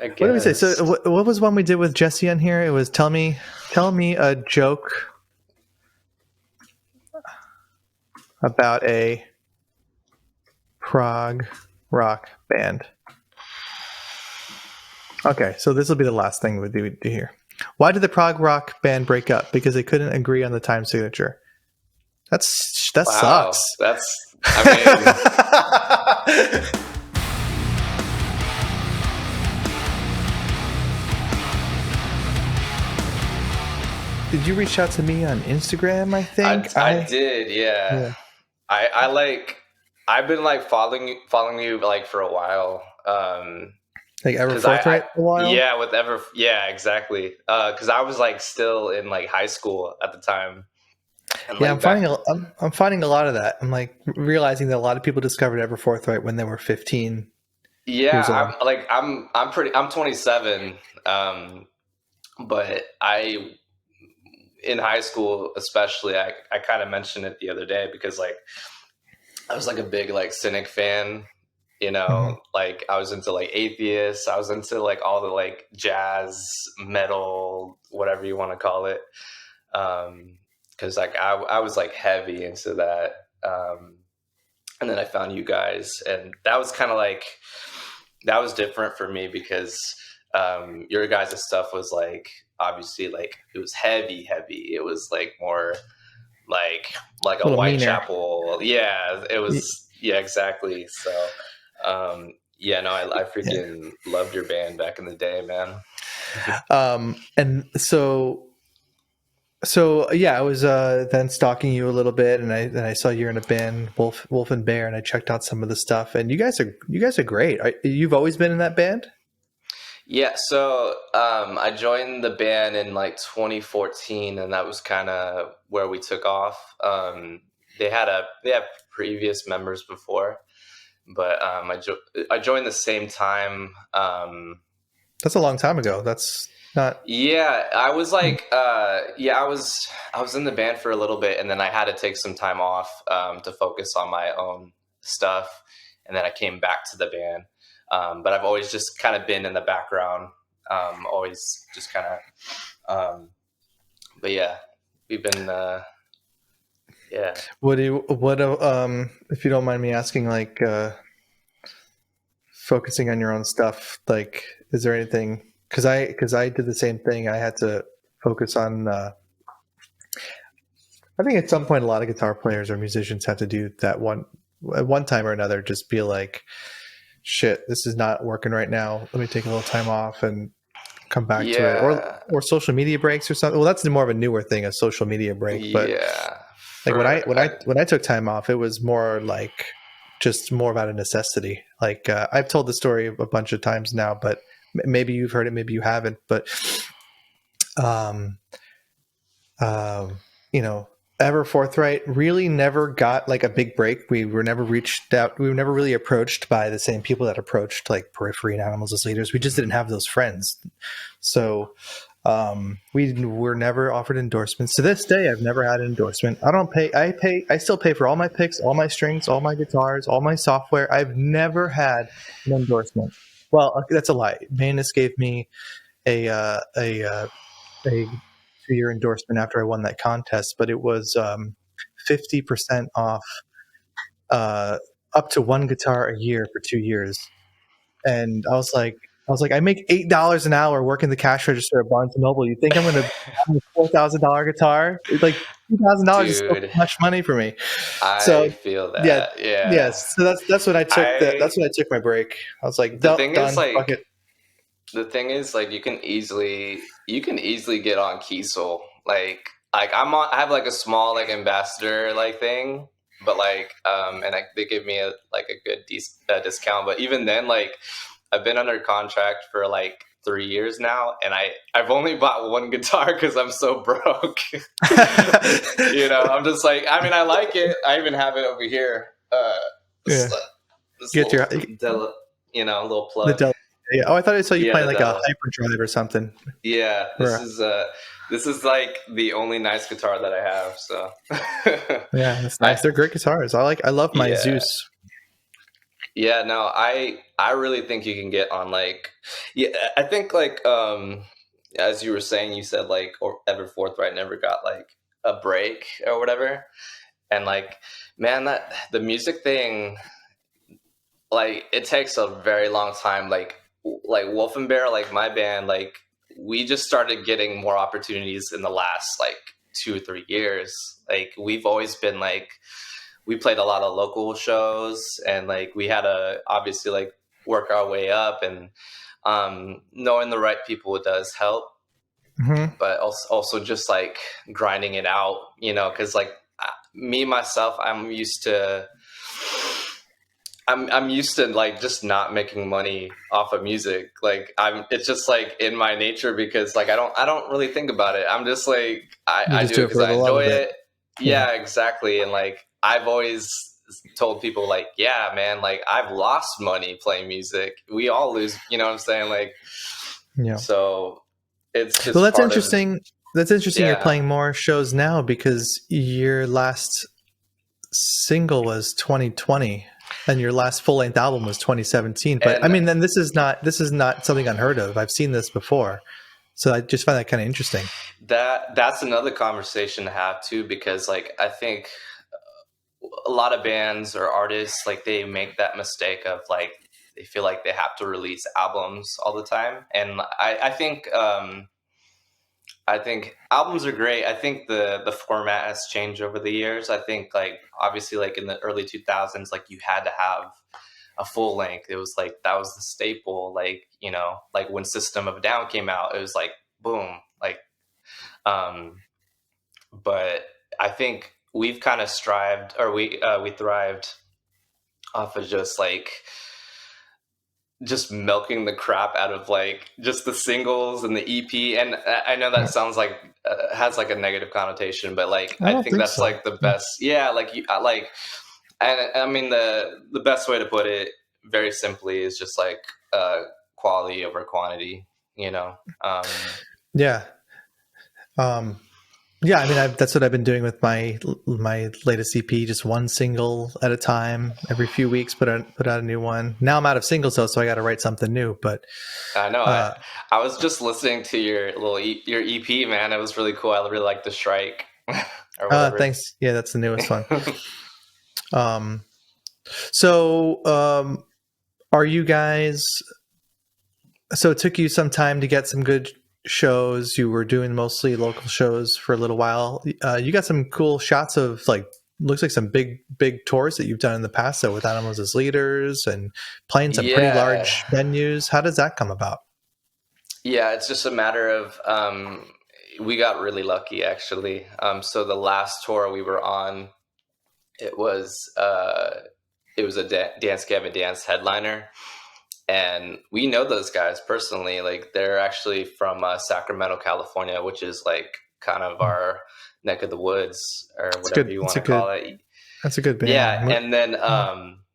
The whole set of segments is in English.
I What did we say? guess. So what was one we did with Jesse on here? It was tell me a joke about a prog rock band. Okay, so this will be the last thing we do here. Why did the prog rock band break up? Because they couldn't agree on the time signature. That Wow, sucks. that's. I mean, Did you reach out to me on Instagram? I think I did. Yeah. I like. I've been like following you like for a while. Like ever 'Cause forthright a while. Yeah, yeah, exactly. Because I was like still in like high school at the time. And, Yeah, like, I'm finding a lot of that. I'm like realizing that a lot of people discovered Ever Forthright when they were 15 years old. I'm 27. But in high school especially, I kind of mentioned it the other day because like I was like a big like Cynic fan, like I was into like Atheists, I was into like all the like jazz, metal, whatever you want to call it. Because like I was like heavy into that. And then I found you guys, and that was kind of like, that was different for me because your guys' stuff was like, obviously like it was heavy. It was like more like a Whitechapel. Yeah, it was. Yeah, exactly. So, yeah, no, I freaking loved your band back in the day, man. And so yeah, I was then stalking you a little bit, and I saw you're in a band, Wolf and Bear, and I checked out some of the stuff. And you guys are great. You've always been in that band? Yeah, so I joined the band in like 2014, and that was kind of where we took off. They have previous members before, but I joined the same time. That's a long time ago. That's not. Yeah, I was like, I was in the band for a little bit, and then I had to take some time off to focus on my own stuff, and then I came back to the band. But I've always just kind of been in the background, always just kind of, but yeah, we've been, yeah. What if you don't mind me asking, like, focusing on your own stuff, like, is there anything, because I did the same thing. I had to focus on, I think at some point a lot of guitar players or musicians have to do that at one time or another, just be like, shit, this is not working right now. Let me take a little time off and come back to it. Or social media breaks or something. Well, that's more of a newer thing, a social media break. But like when I took time off, it was more like just more about a necessity. Like I've told the story a bunch of times now, but maybe you've heard it, maybe you haven't. But Ever Forthright really never got like a big break. We were never reached out. We were never really approached by the same people that approached like Periphery and Animals as Leaders. We just didn't have those friends. So we were never offered endorsements. To this day, I've never had an endorsement. I still pay for all my picks, all my strings, all my guitars, all my software. I've never had an endorsement. Well, that's a lie. Manus gave me a 2-year endorsement after I won that contest, but it was 50% off, up to one guitar a year for 2 years. And I was like, I make $8 an hour working the cash register at Barnes and Noble. You think I'm going to have a $4,000 guitar? Like $2,000 is so much money for me. I feel that. Yeah. Yes. So that's what I took. That's what I took my break. I was like, the thing is like you can easily get on Kiesel. Like I have like a small like ambassador like thing, but like and they give me a good discount. But even then, like I've been under contract for like 3 years now, and I've only bought one guitar because I'm so broke. I'm just like, I mean, I like it. I even have it over here. This little plug. Yeah. Oh, I thought I saw you playing like a hyperdrive or something. Yeah, this is like the only nice guitar that I have. So yeah, that's nice. They're great guitars. I love my Zeus. Yeah, no, I really think you can get on like, yeah, I think like as you were saying, you said like or ever forthright never got like a break or whatever. And like, man, that the music thing, like it takes a very long time. Like Wolf and Bear, like my band, like we just started getting more opportunities in the last like 2 or 3 years. Like we've always been like we played a lot of local shows, and like we had to obviously like work our way up, and knowing the right people does help, Hmm. but also just like grinding it out, because like me myself, I'm used to like just not making money off of music. Like it's just like in my nature, because like I don't really think about it. I'm just like You I just do it do it because for I the love enjoy of it. it. Yeah. Yeah, exactly. And like I've always told people like, yeah, man, like I've lost money playing music. We all lose, you know what I'm saying? Like, Yeah. so it's Well, just that's part of, interesting. That's interesting. You're yeah. playing more shows now because your last single was 2020 and your last full length album was 2017. But I And mean, then this is not something unheard of. I've seen this before. So I just find that kind of interesting. that's another conversation to have too, because like I think a lot of bands or artists, like they make that mistake of like they feel like they have to release albums all the time. And I think albums are great. I think the format has changed over the years. I think like obviously like in the early 2000s, like you had to have a full length. It was like that was the staple. Like, like when System of a Down came out, it was like boom. Like um but I think we've kind of strived, or we thrived off of just milking the crap out of like just the singles and the EP. And I know that sounds like has like a negative connotation, but like I I don't think think that's so. like the best. Yeah, like and I mean the best way to put it very simply is just like quality over quantity. You know. Yeah. Um, yeah, I mean, that's what I've been doing with my latest EP, just one single at a time. Every few weeks, put out a new one. Now I'm out of singles though, so I got to write something new. But I know. I uh, I was just listening to your your EP, man. It was really cool. I really like the Strike or whatever. thanks. Yeah, that's the newest one. Um, so are you guys? So it took you some time to get some good shows. You were doing mostly local shows for a little while. You got some cool shots of like looks like some big tours that you've done in the past, though, with Animals as Leaders and playing some pretty Yeah. large venues. How does that come about? Yeah, it's just a matter of we got really lucky actually. So the last tour we were on, it was it was a Dance Gavin Dance headliner, and we know those guys personally. Like they're actually from Sacramento, California, which is like kind of our neck of the woods or It's whatever good. you It's want a to call good. it. That's a good Yeah, band. and then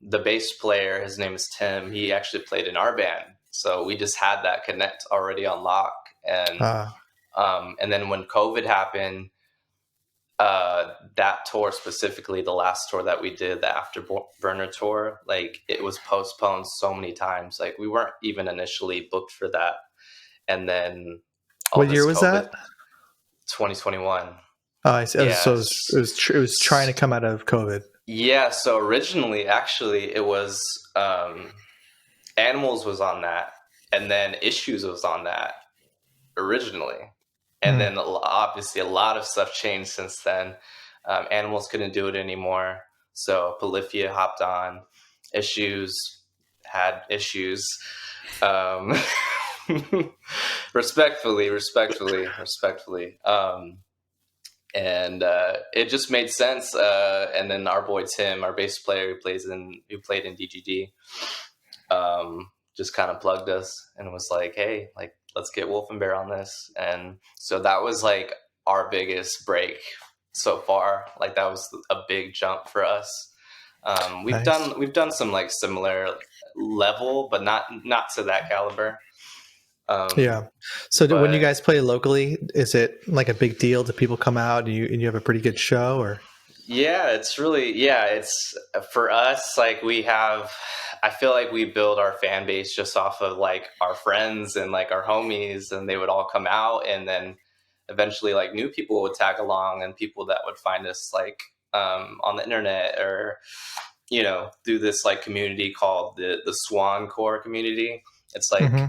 the bass player, his name is Tim. He actually played in our band, so we just had that connect already on lock. Uh, And then when COVID happened, that tour specifically, the last tour that we did, the Afterburner tour, like it was postponed so many times. Like we weren't even initially booked for that, and then all what year this was that? COVID, 2021. So Yes. it was trying to come out of COVID. Yeah, so originally, actually, it was Animals was on that, and then Issues was on that originally, and Mm. then obviously a lot of stuff changed since then. Animals couldn't do it anymore, so Polyphia hopped on. Issues had issues. Um, respectfully. And it just made sense. And then our boy Tim, our bass player who played in DGD, just kind of plugged us and was like, "Hey, like let's get Wolf and Bear on this." And so that was like our biggest break so far. Like that was a big jump for us. Nice. We've done some like similar level, but not to that caliber. Um, Yeah. So when you but guys play locally, is it like a big deal? Do people come out and you have a pretty good show or? Yeah, it's for us, like we have, I feel like we build our fan base just off of like our friends and like our homies, and they would all come out, and then eventually like new people would tag along, and people that would find us like on the internet, or through this like community called the Swan Core community. It's like Hmm.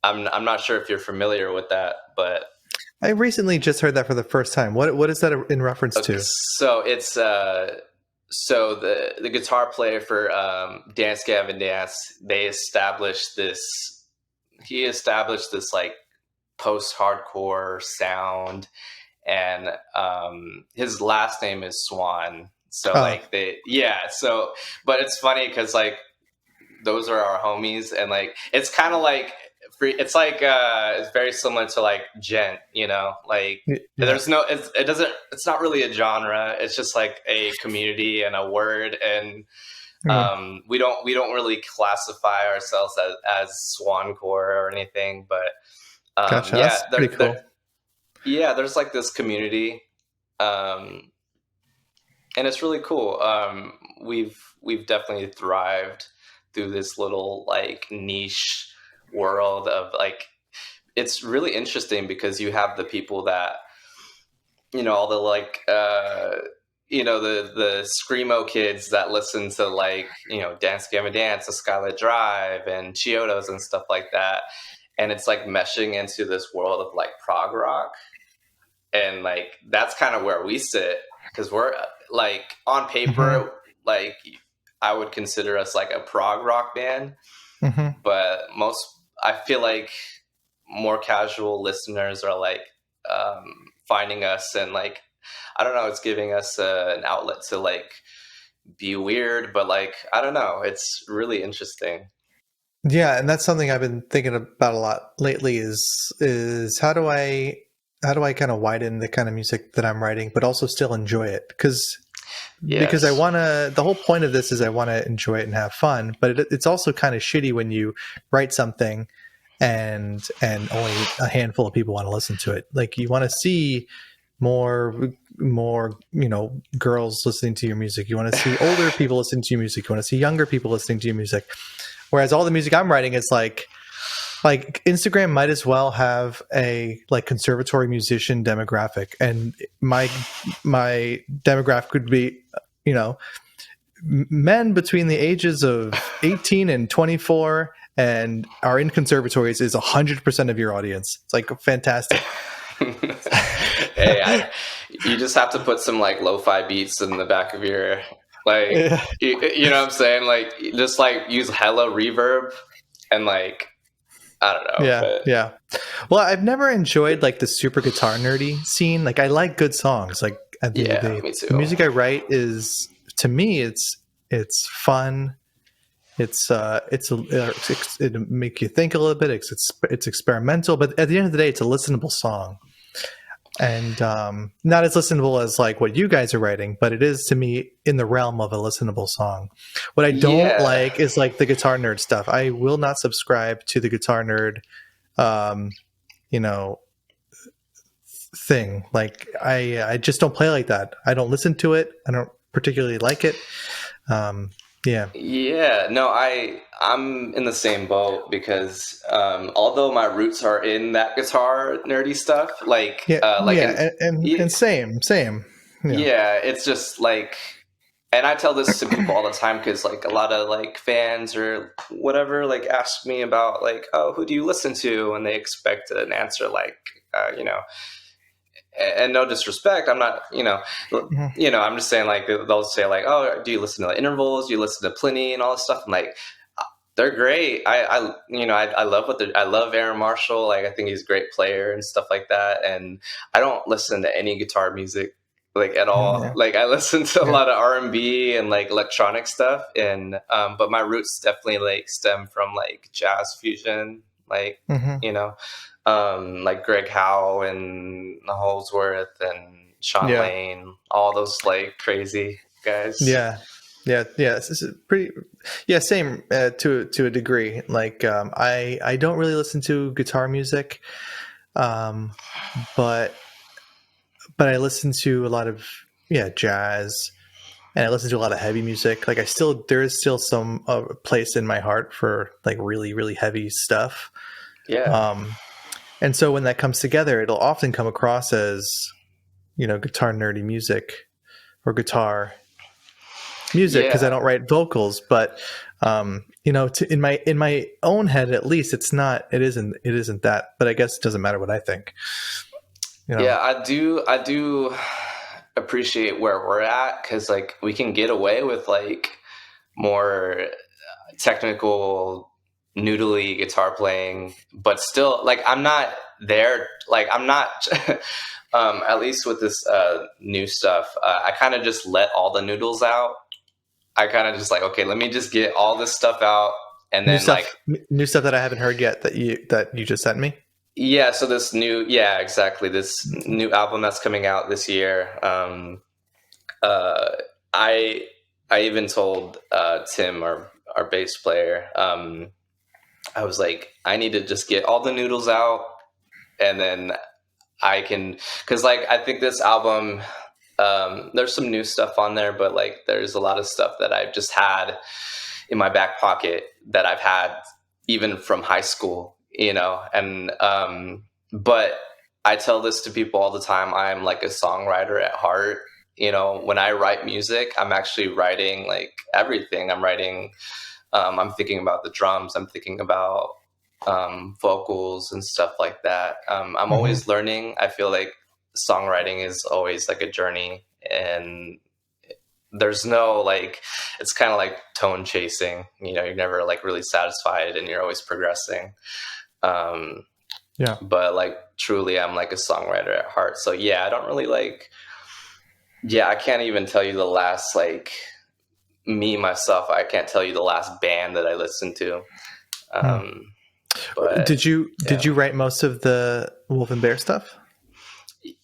I'm not sure if you're familiar with that, but I recently just heard that for the first time. What is that in reference okay, to? so it's so the guitar player for Dance Gavin Dance, they established this. He established this like post-hardcore sound, and his last name is Swan. So Oh, like so but it's funny because like those are our homies, and like it's kind of like it's like it's very similar to like gent, like yeah. it's not really a genre, it's just like a community and a word, and Mm. we don't really classify ourselves as swancore or anything, but Gotcha. yeah, That's pretty cool. yeah, there's like this community, um, and it's really cool. We've definitely thrived through this little like niche world of like, it's really interesting because you have the people that all the like the screamo kids that listen to like Dance Gavin Dance, the Skylit Drive, and Chiodos and stuff like that, and it's like meshing into this world of like prog rock, and like that's kind of where we sit, because we're like on Hmm. paper, like I would consider us like a prog rock band, Hmm. but I feel like more casual listeners are like finding us, and like I don't know, it's giving us an outlet to like be weird, but like I don't know, it's really interesting. Yeah, and that's something I've been thinking about a lot lately. Is how do I kind of widen the kind of music that I'm writing, but also still enjoy it? Because I Yes. want to. The whole point of this is I want to enjoy it and have fun, but it's also kind of shitty when you write something and only a handful of people want to listen to it. Like you want to see more girls listening to your music. You want to see older people listening to your music. You want to see younger people listening to your music. Whereas all the music I'm writing is like Instagram might as well have a like conservatory musician demographic, and my demographic would be you know men between the ages of 18 and 24 and are in conservatories is 100% of your audience. It's like fantastic. Hey, you just have to put some like lo-fi beats in the back of your like, Yeah. you know what I'm saying? Like just like use hella reverb, and like I don't know, Yeah, but yeah. Well, I've never enjoyed like the super guitar nerdy scene. Like I like good songs. Like at the end of the yeah, day, me the too. music I write is to me it's fun. It make you think a little bit. It's experimental, but at the end of the day, it's a listenable song, and not as listenable as like what you guys are writing, but it is to me in the realm of a listenable song. What I don't Yeah. like is like the guitar nerd stuff. I will not subscribe to the guitar nerd, um, you know, thing. Like I just don't play like that. I don't listen to it. I don't particularly like it. Um, yeah, Yeah, no, I'm in the same boat because although my roots are in that guitar nerdy stuff, yeah, like yeah, in and same. Yeah. yeah, it's just like, and I tell this to people all the time because like a lot of like fans or whatever like ask me about like, oh, who do you listen to, and they expect an answer like and no disrespect, I'm not, Mhm. I'm just saying like they'll say like, oh, do you listen to the intervals? Do you listen to Pliny and all this stuff? I'm like, they're great. I love I love Aaron Marshall. Like I think he's a great player and stuff like that. And I don't listen to any guitar music like at all. Yeah, Like I listen to a yeah. lot of R&B and like electronic stuff. And but my roots definitely like stem from like jazz fusion, like Hmm. you know, like Greg Howe and Holsworth and Sean Yeah, Lane, all those like crazy guys. yeah, yeah. This is pretty. Yeah, same to a degree. Like I don't really listen to guitar music, um, but I listen to a lot of jazz. and I listen to a lot of heavy music. Like there is still some place in my heart for like really, really heavy stuff. Yeah. And so when that comes together, it'll often come across as, guitar nerdy music or guitar music, because I Yeah. don't write vocals. But in my own head, at least, it isn't that. But I guess it doesn't matter what I think. Yeah, I do appreciate where we're at, because like we can get away with like more technical noodly guitar playing, but still like I'm not there, like I'm not at least with this new stuff, I kind of just let all the noodles out. I kind of just like, okay, let me just get all this stuff out, and New then like, stuff that I haven't heard yet that you just sent me. yeah, so exactly, this new album that's coming out this year. Uh I I even told Tim, our bass player, I was like, I need to just get all the noodles out, and then I can, because like I think this album, there's some new stuff on there, but like there's a lot of stuff that I've just had in my back pocket that I've had even from high school, and but I tell this to people all the time. I'm like a songwriter at heart. When I write music, I'm actually writing like everything. I'm thinking about the drums. I'm thinking about vocals and stuff like that. I'm always learning. I feel like songwriting is always like a journey, and there's no like, it's kind of like tone chasing. You're never like really satisfied, and you're always progressing. Yeah. But like truly, I'm like a songwriter at heart. So yeah, I don't really like. Yeah, I can't even tell you the last like me myself. I can't tell you the last band that I listened to. But did you write most of the Wolf and Bear stuff?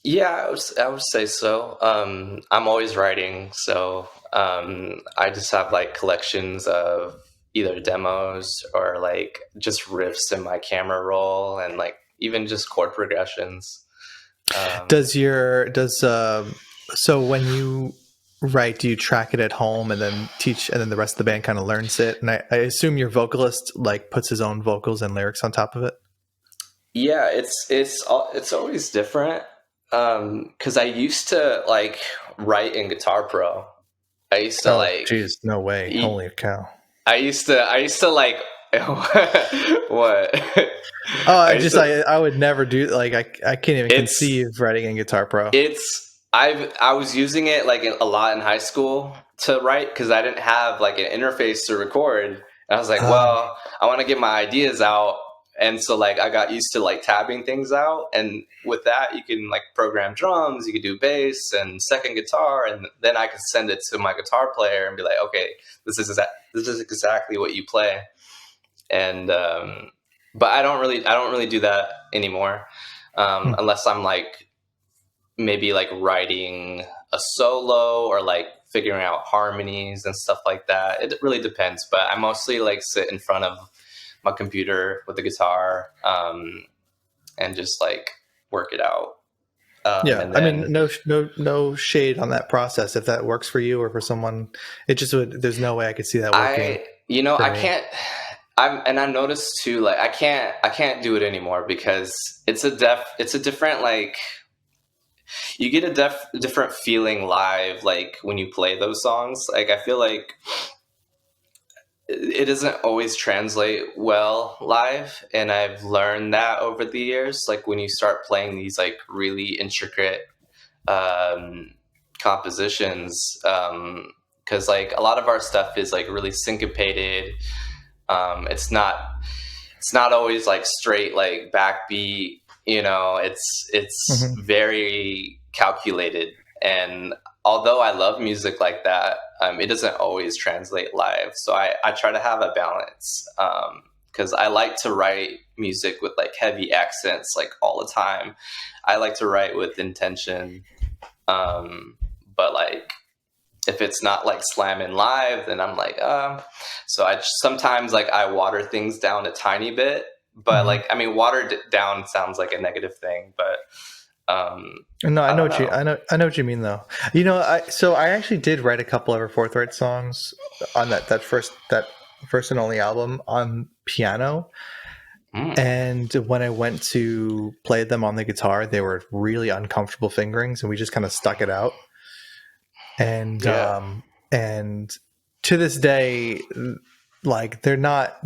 Yeah, I would say so. I'm always writing, so I just have like collections of either demos or like just riffs in my camera roll, and like even just chord progressions. So when you write, do you track it at home and then teach, and then the rest of the band kind of learns it? And I assume your vocalist like puts his own vocals and lyrics on top of it. Yeah, it's always different. Because I used to like write in Guitar Pro. I used to geez, no way. Holy cow. I used to like what? I would never do, like, I can't even conceive writing in Guitar Pro. I was using it like a lot in high school to write, because I didn't have like an interface to record. And I was like, well, I want to get my ideas out. And so like I got used to like tabbing things out, and with that you can like program drums, you could do bass and second guitar, and then I could send it to my guitar player and be like, okay, this is exactly what you play. And but I don't really do that anymore, unless I'm like maybe like writing a solo or like figuring out harmonies and stuff like that. It really depends, but I mostly like sit in front of my computer with the guitar, and just like work it out. I mean, no shade on that process. If that works for you or for someone, it just would. There's no way I could see that working. I can't. I noticed too, like I can't do it anymore, because it's a different, like, you get a different feeling live, like when you play those songs. Like I feel like it doesn't always translate well live, and I've learned that over the years. Like when you start playing these like really intricate compositions, because like a lot of our stuff is like really syncopated. It's not always like straight like backbeat. It's very calculated, and although I love music like that, it doesn't always translate live. So I try to have a balance, because I like to write music with like heavy accents like all the time. I like to write with intention, but like if it's not like slamming live, then I'm like, so I sometimes like I water things down a tiny bit, but like, I mean, watered down sounds like a negative thing, but No, I I know don't what you know. I know what you mean though. I actually did write a couple of our forthright songs on that first and only album on piano. Mm, And when I went to play them on the guitar, they were really uncomfortable fingerings, and we just kind of stuck it out. And yeah, and to this day, like they're not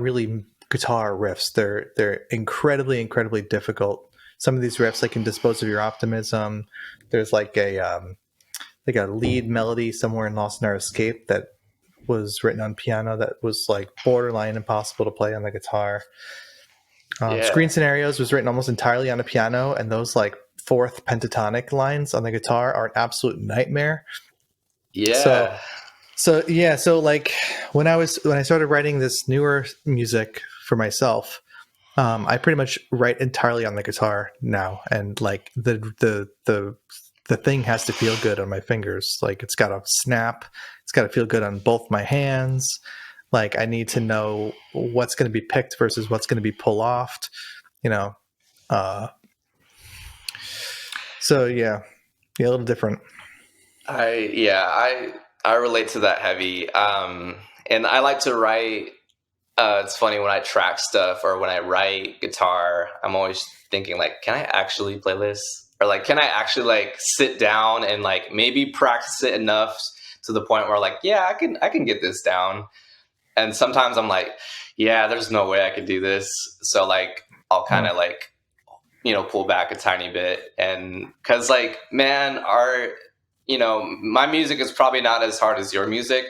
really guitar riffs. They're incredibly difficult. Some of these riffs, like in "Dispose of Your Optimism," there's like a lead melody somewhere in "Lost in Our Escape" that was written on piano that was like borderline impossible to play on the guitar. yeah, Screen Scenarios was written almost entirely on a piano, and those like fourth pentatonic lines on the guitar are an absolute nightmare. So yeah, so like when I started writing this newer music for myself, I pretty much write entirely on the guitar now, and like the thing has to feel good on my fingers. Like it's got to snap, it's got to feel good on both my hands. Like I need to know what's going to be picked versus what's going to be pull offed. You know, uh, so yeah, a little different. I relate to that heavy. And I like to write. It's funny when I track stuff or when I write guitar, I'm always thinking like, can I actually play this? Or like, can I actually like sit down and like maybe practice it enough to the point where like, yeah, I can get this down. And sometimes I'm like, yeah, there's no way I could do this. So like, I'll kind Mm. of like, pull back a tiny bit. And because like, man, my music is probably not as hard as your music,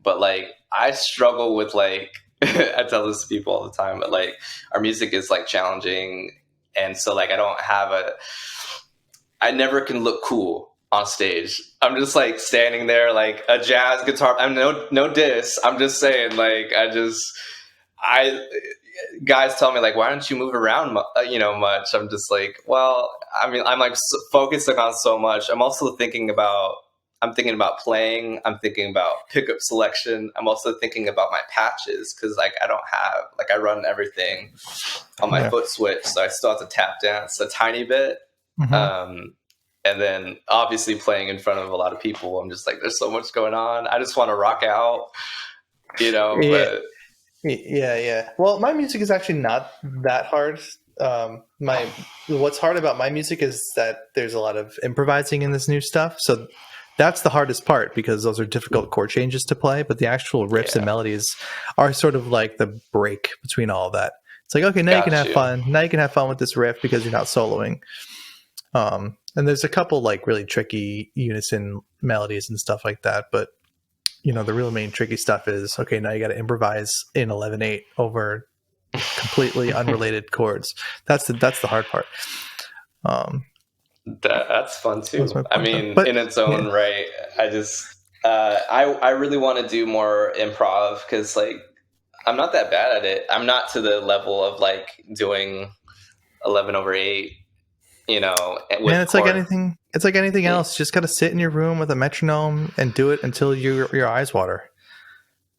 but like I struggle with like I tell this to people all the time, but like our music is like challenging, and so like I never can look cool on stage. I'm just like standing there like a jazz guitar. I'm no diss. I'm just saying like I guys tell me like, why don't you move around much. I'm just like, well, I mean, I'm like focusing on so much. I'm thinking about playing. I'm thinking about pickup selection. I'm also thinking about my patches because like I run everything on my Yeah. foot switch, so I still have to tap dance a tiny bit. Mm-hmm. um and then obviously playing in front of a lot of people, I'm just like, there's so much going on. I just want to rock out, Yeah. but Yeah. Well, my music is actually not that hard. My What's hard about my music is that there's a lot of improvising in this new stuff. So that's the hardest part because those are difficult chord changes to play. But the actual riffs and yeah, melodies are sort of like the break between all that. It's like, okay, now you can got have you. fun. Now you can have fun with this riff because you're not soloing. And there's a couple like really tricky unison melodies and stuff like that, but the real main tricky stuff is okay. Now you got to improvise in 11/8 over completely unrelated chords. That's the hard part. Um, That's fun that was too. my I point though. mean, But in its yeah, own right. I just I really want to do more improv because like I'm not that bad at it. I'm not to the level of like doing 11/8, man, with it's like chord. anything. It's like anything else. You just got to sit in your room with a metronome and do it until your eyes water.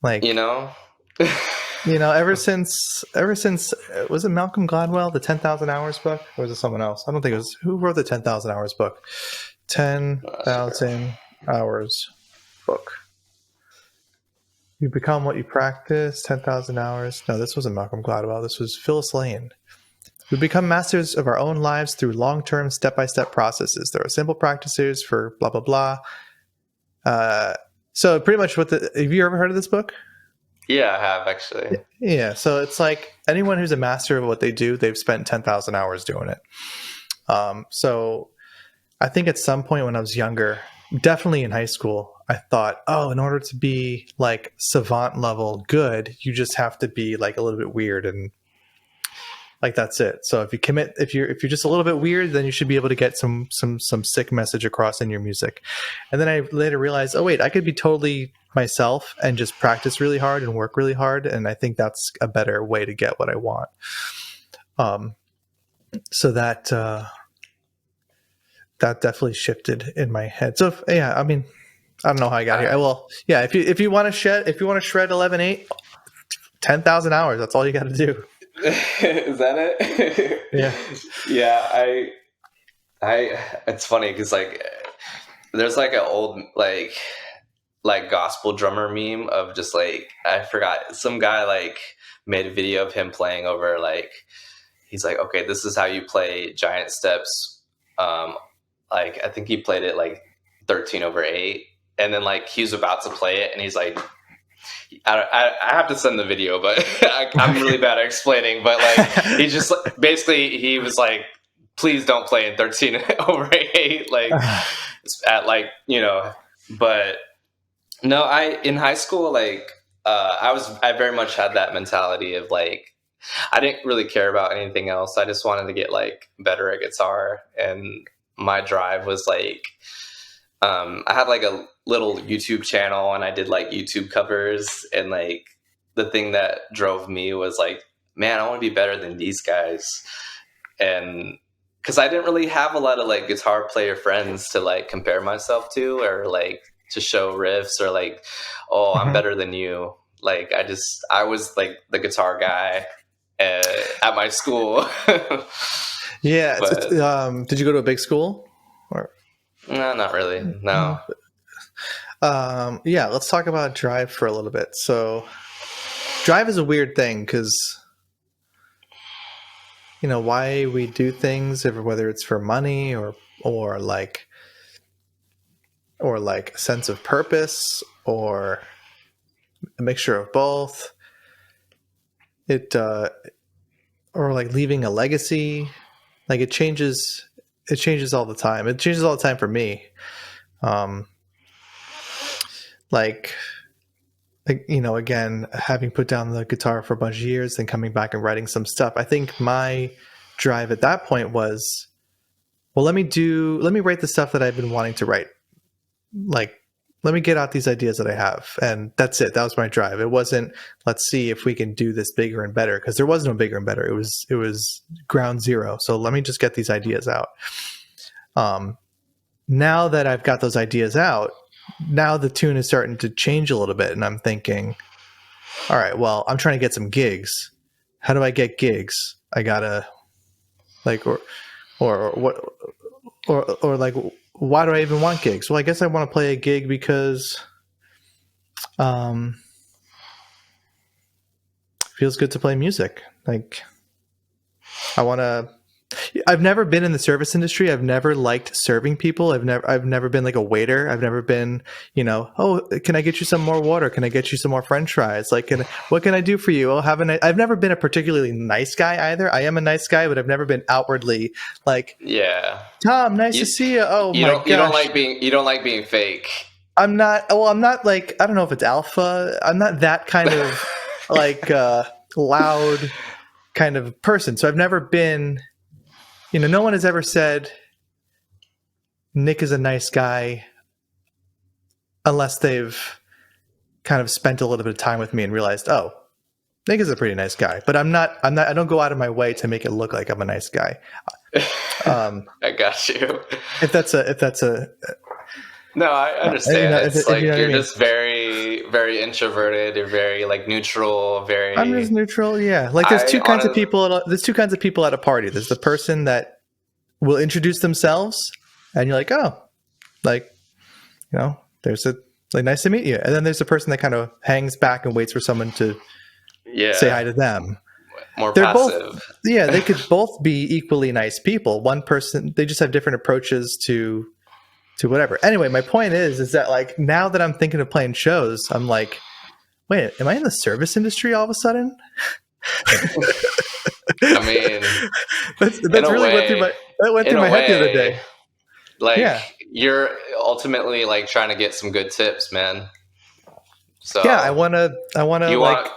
You Like know, ever since was it Malcolm Gladwell, the 10,000 Hours book, or was it someone else? I don't think it was. Who wrote the 10,000 Hours book? Not sure. 10,000 Hours book. You become what you practice. 10,000 hours. No, this wasn't Malcolm Gladwell. This was Phyllis Lane. We become masters of our own lives through long-term, step-by-step processes. There are simple practices for blah blah blah. So pretty much, have you ever heard of this book? Yeah, I have actually. Yeah. So it's like anyone who's a master of what they do, they've spent 10,000 hours doing it. So I think at some point when I was younger, definitely in high school, I thought, oh, in order to be like savant level good, you just have to be like a little bit weird and like that's it. So if you're just a little bit weird, then you should be able to get some sick message across in your music. And then I later realized, oh wait, I could be totally myself and just practice really hard and work really hard, and I think that's a better way to get what I want. Um, so that definitely shifted in my head. So yeah, I mean, I don't know how I got here. I, Well, yeah, if you want to shred 11/8, 10,000 hours. That's all you got to do. is that it? Yeah. Yeah, It's funny because like there's like an old like gospel drummer meme of just like I forgot some guy like made a video of him playing over like he's like, okay, this is how you play giant steps. Um, like I think he played it like 13/8, and then like he was about to play it, and he's like, I have to send the video, but I'm really bad at explaining. But like he just basically he was like, please don't play in 13/8, like at like but no, I in high school like I very much had that mentality of like I didn't really care about anything else. I just wanted to get like better at guitar, and my drive was like I had like a little YouTube channel, and I did like YouTube covers, and like the thing that drove me was like, man, I want to be better than these guys, and because I didn't really have a lot of like guitar player friends to like compare myself to, or like to show riffs, or like, oh, I'm better than you. Like I was like the guitar guy at my school. Yeah. But Did you go to a big school? Or no, not really. No. yeah, let's talk about drive for a little bit. So drive is a weird thing because why we do things, whether it's for money or like a sense of purpose or a mixture of both. It or like leaving a legacy, like it changes all the time. It changes all the time for me. Like again, having put down the guitar for a bunch of years, then coming back and writing some stuff. I think my drive at that point was, well, let me write the stuff that I've been wanting to write. Like, let me get out these ideas that I have. And that's it. That was my drive. It wasn't, let's see if we can do this bigger and better, because there was no bigger and better. It was ground zero. So let me just get these ideas out. Now that I've got those ideas out, now the tune is starting to change a little bit, and I'm thinking, all right, well, I'm trying to get some gigs. How do I get gigs? I gotta like, or what, or like, why do I even want gigs? Well, I guess I want to play a gig because, feels good to play music. Like, I've never been in the service industry. I've never liked serving people. I've never been like a waiter. I've never been, oh, can I get you some more water? Can I get you some more French fries? Like, what can I do for you? I've never been a particularly nice guy either. I am a nice guy, but I've never been outwardly like, Yeah. Tom, nice to see you. Oh my gosh. You don't like being fake. I'm not like, I don't know if it's alpha. I'm not that kind of like loud kind of person. So I've never been, no one has ever said Nick is a nice guy unless they've kind of spent a little bit of time with me and realized, oh, Nick is a pretty nice guy. But I don't go out of my way to make it look like I'm a nice guy. I got you. If that's a no, I understand. It's like you're I mean. just very, very introverted. You're very like neutral. Very. I'm just neutral. Yeah, like there's two kinds of people. There's two kinds of people at a party. There's the person that will introduce themselves, and you're like, oh, like, there's a like, nice to meet you. And then there's the person that kind of hangs back and waits for someone to say hi to them. They're passive. They could both be equally nice people. One person, they just have different approaches to whatever. Anyway, my point is that like now that I'm thinking of playing shows, I'm like, wait, am I in the service industry all of a sudden? I mean, that's really went through my head the other day. Like you're ultimately like trying to get some good tips, man. So yeah, I want to like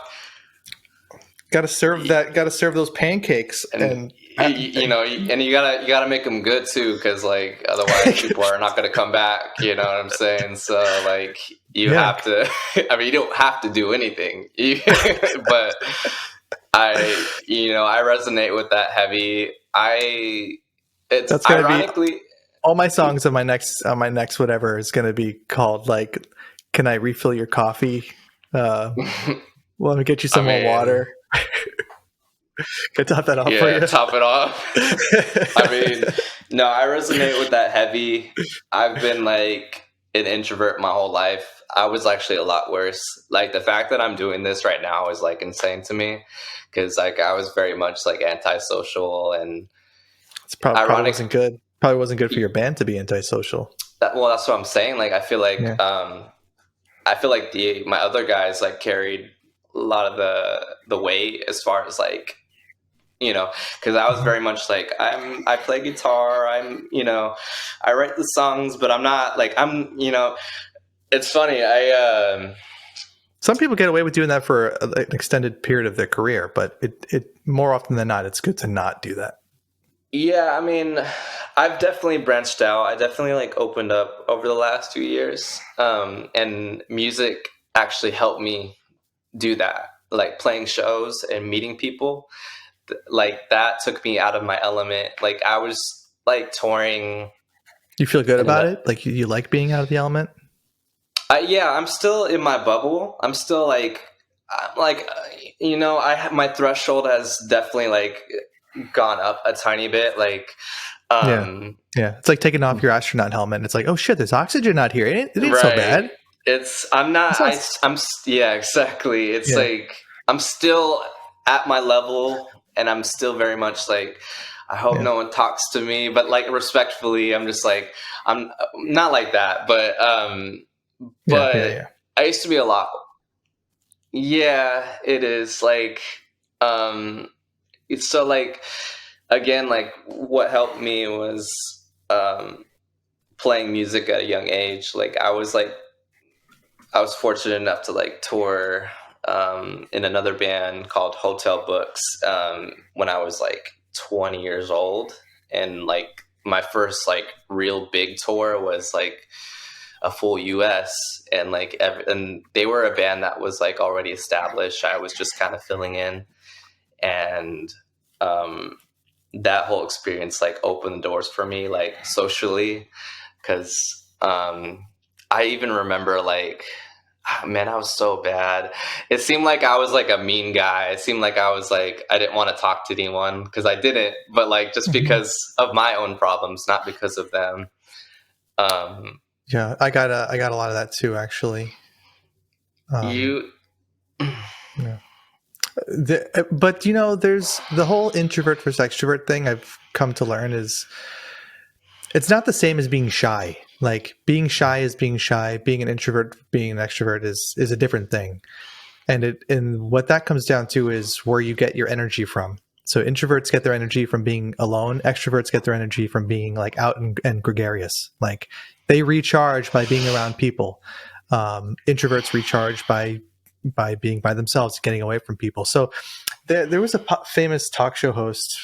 gotta serve those pancakes and you gotta make them good too, because like otherwise people are not gonna come back. You know what I'm saying? So like you have to. I mean, you don't have to do anything, but I resonate with that heavy. It's ironically all my songs on my next whatever is gonna be called like, can I refill your coffee? Let me get you some more water. Can I top that off for you? Top it off. I mean, No, I resonate with that heavy. I've been like an introvert my whole life. I was actually a lot worse. Like the fact that I'm doing this right now is like insane to me because like I was very much like antisocial and It's probably ironic. wasn't good. Probably wasn't good for your band to be antisocial. Well, that's what I'm saying. Like Yeah. I feel like the my other guys like carried a lot of the weight as far as like because I was very much like I play guitar, I write the songs, but I'm not like it's funny. Some people get away with doing that for an extended period of their career, but it more often than not, it's good to not do that. Yeah, I mean, I've definitely branched out. I definitely like opened up over the last 2 years, and music actually helped me do that. Like playing shows and meeting people, like that took me out of my element. Like I was like touring. You feel good And about it? Like you like being out of the element? yeah, I'm still in my bubble. I'm still like, I'm like, my threshold has definitely like gone up a tiny bit. Like, Yeah. um, Yeah. It's like taking off your astronaut helmet. And it's like, oh shit, there's oxygen out here. It ain't so right. bad. I'm not, It's not- yeah, exactly. It's yeah. like, I'm still at my level and I'm still very much like, I hope Yeah. no one talks to me, but like respectfully, I'm just like, I'm not like that, Yeah. but Yeah. I used to be a lot. Yeah, it is like, um, it's so like, again, like what helped me was, um, playing music at a young age. Like I was fortunate enough to like tour, in another band called Hotel Books, when I was like 20 years old. And like my first like real big tour was like a full US, and like and they were a band that was like already established. I was just kind of filling in, and um that whole experience like opened doors for me like socially, because I even remember like, man, I was so bad. It seemed like I was like a mean guy. It seemed like I was like I didn't want to talk to anyone because I didn't, but like just Mhm. because of my own problems, not because of them. um Yeah. I got a lot of that too, actually. you Yeah. But there's the whole introvert versus extrovert thing. I've come to learn is it's not the same as being shy. Like being shy is being shy. Being an introvert, being an extrovert is a different thing. And what that comes down to is where you get your energy from. So introverts get their energy from being alone. Extroverts get their energy from being like out and gregarious. Like they recharge by being around people. Introverts recharge by being by themselves, getting away from people. So there was a famous talk show host,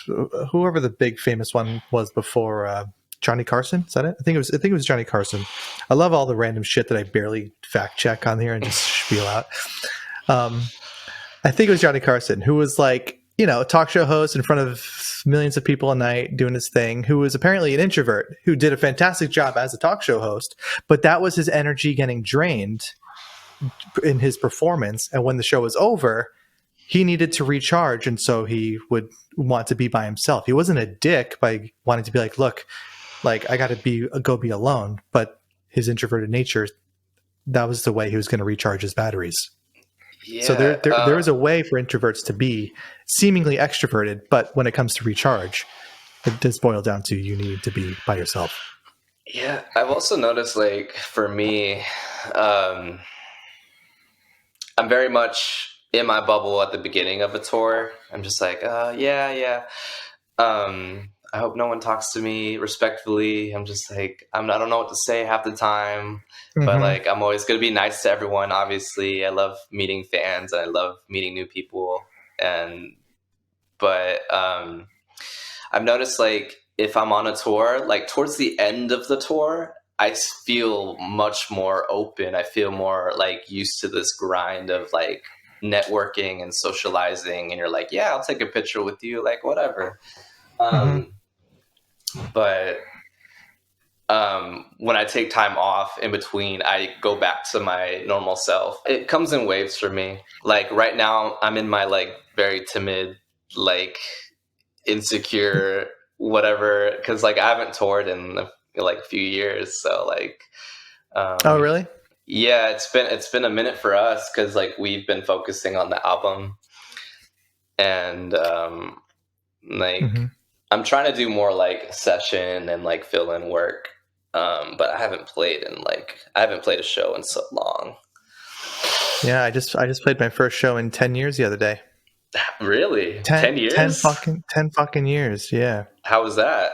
whoever the big famous one was before. Johnny Carson, is that it? I think it was Johnny Carson. I love all the random shit that I barely fact check on here and just spiel out. I think it was Johnny Carson who was like, a talk show host in front of millions of people a night doing his thing, who was apparently an introvert who did a fantastic job as a talk show host, but that was his energy getting drained in his performance. And when the show was over, he needed to recharge. And so he would want to be by himself. He wasn't a dick by wanting to be like, look, like I got to go be alone. But his introverted nature, that was the way he was going to recharge his batteries. So yeah there is a way for introverts to be seemingly extroverted, but when it comes to recharge, it does boil down to you need to be by yourself. Yeah, I've also noticed like for me, um I'm very much in my bubble at the beginning of a tour. I'm just like, yeah. I hope no one talks to me respectfully. I'm just like, I don't know what to say half the time, but Mm-hmm. like, I'm always going to be nice to everyone. Obviously, I love meeting fans and I love meeting new people. But I've noticed like if I'm on a tour, like towards the end of the tour, I feel much more open. I feel more like used to this grind of like networking and socializing. And you're like, yeah, I'll take a picture with you, like whatever. Mm-hmm. Um, but when I take time off in between, I go back to my normal self. It comes in waves for me. Like right now, I'm in my like very timid, like insecure whatever, because like I haven't toured in like a few years, so like Oh, um really? yeah, it's been a minute for us because like we've been focusing on the album, and like Hmm. I'm trying to do more like session and like fill in work, but I haven't played a show in so long. Yeah, I just played my first show in 10 years the other day. Really, 10, 10 10 years? fucking 10 fucking years. Yeah. How was that?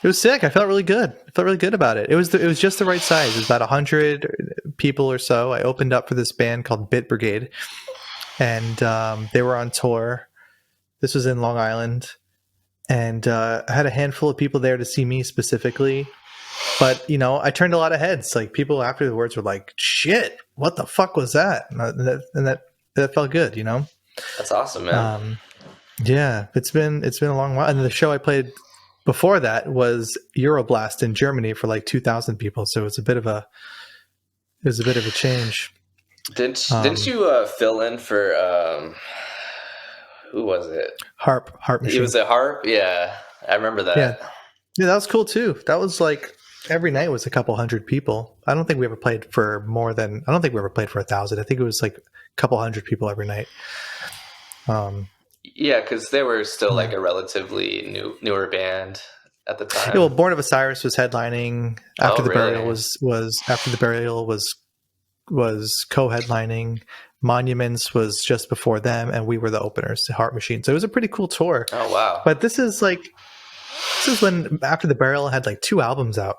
It was sick. I felt really good. I felt really good about it. It was just the right size. It was about 100 people or so. I opened up for this band called Bit Brigade, and they were on tour. This was in Long Island, and I had a handful of people there to see me specifically. But I turned a lot of heads. Like, people afterwards were like, "Shit, what the fuck was that?" And that felt good. That's awesome, man. Um, yeah, it's been a long while. And the show I played before that was Euroblast in Germany for like 2,000 people. So it was a bit of a change. Didn't Um, you fill in for who was it? harp It was machine. a harp. Yeah, I remember Yeah, that. yeah, that was cool too. That was like every night was a couple hundred people. I don't think we ever played for more than. I don't think we ever played for 1,000. I think it was like a couple hundred people every night. Um, Yeah, because they were still like yeah. a relatively newer band at the Yeah, well, time. Born of Osiris was headlining Oh, after the burial really? was after the burial was co-headlining. Monuments was just before them, and we were the openers to Heart Machine. So it was a pretty cool tour. Oh, wow. But this is when after the burial had like 2 albums out,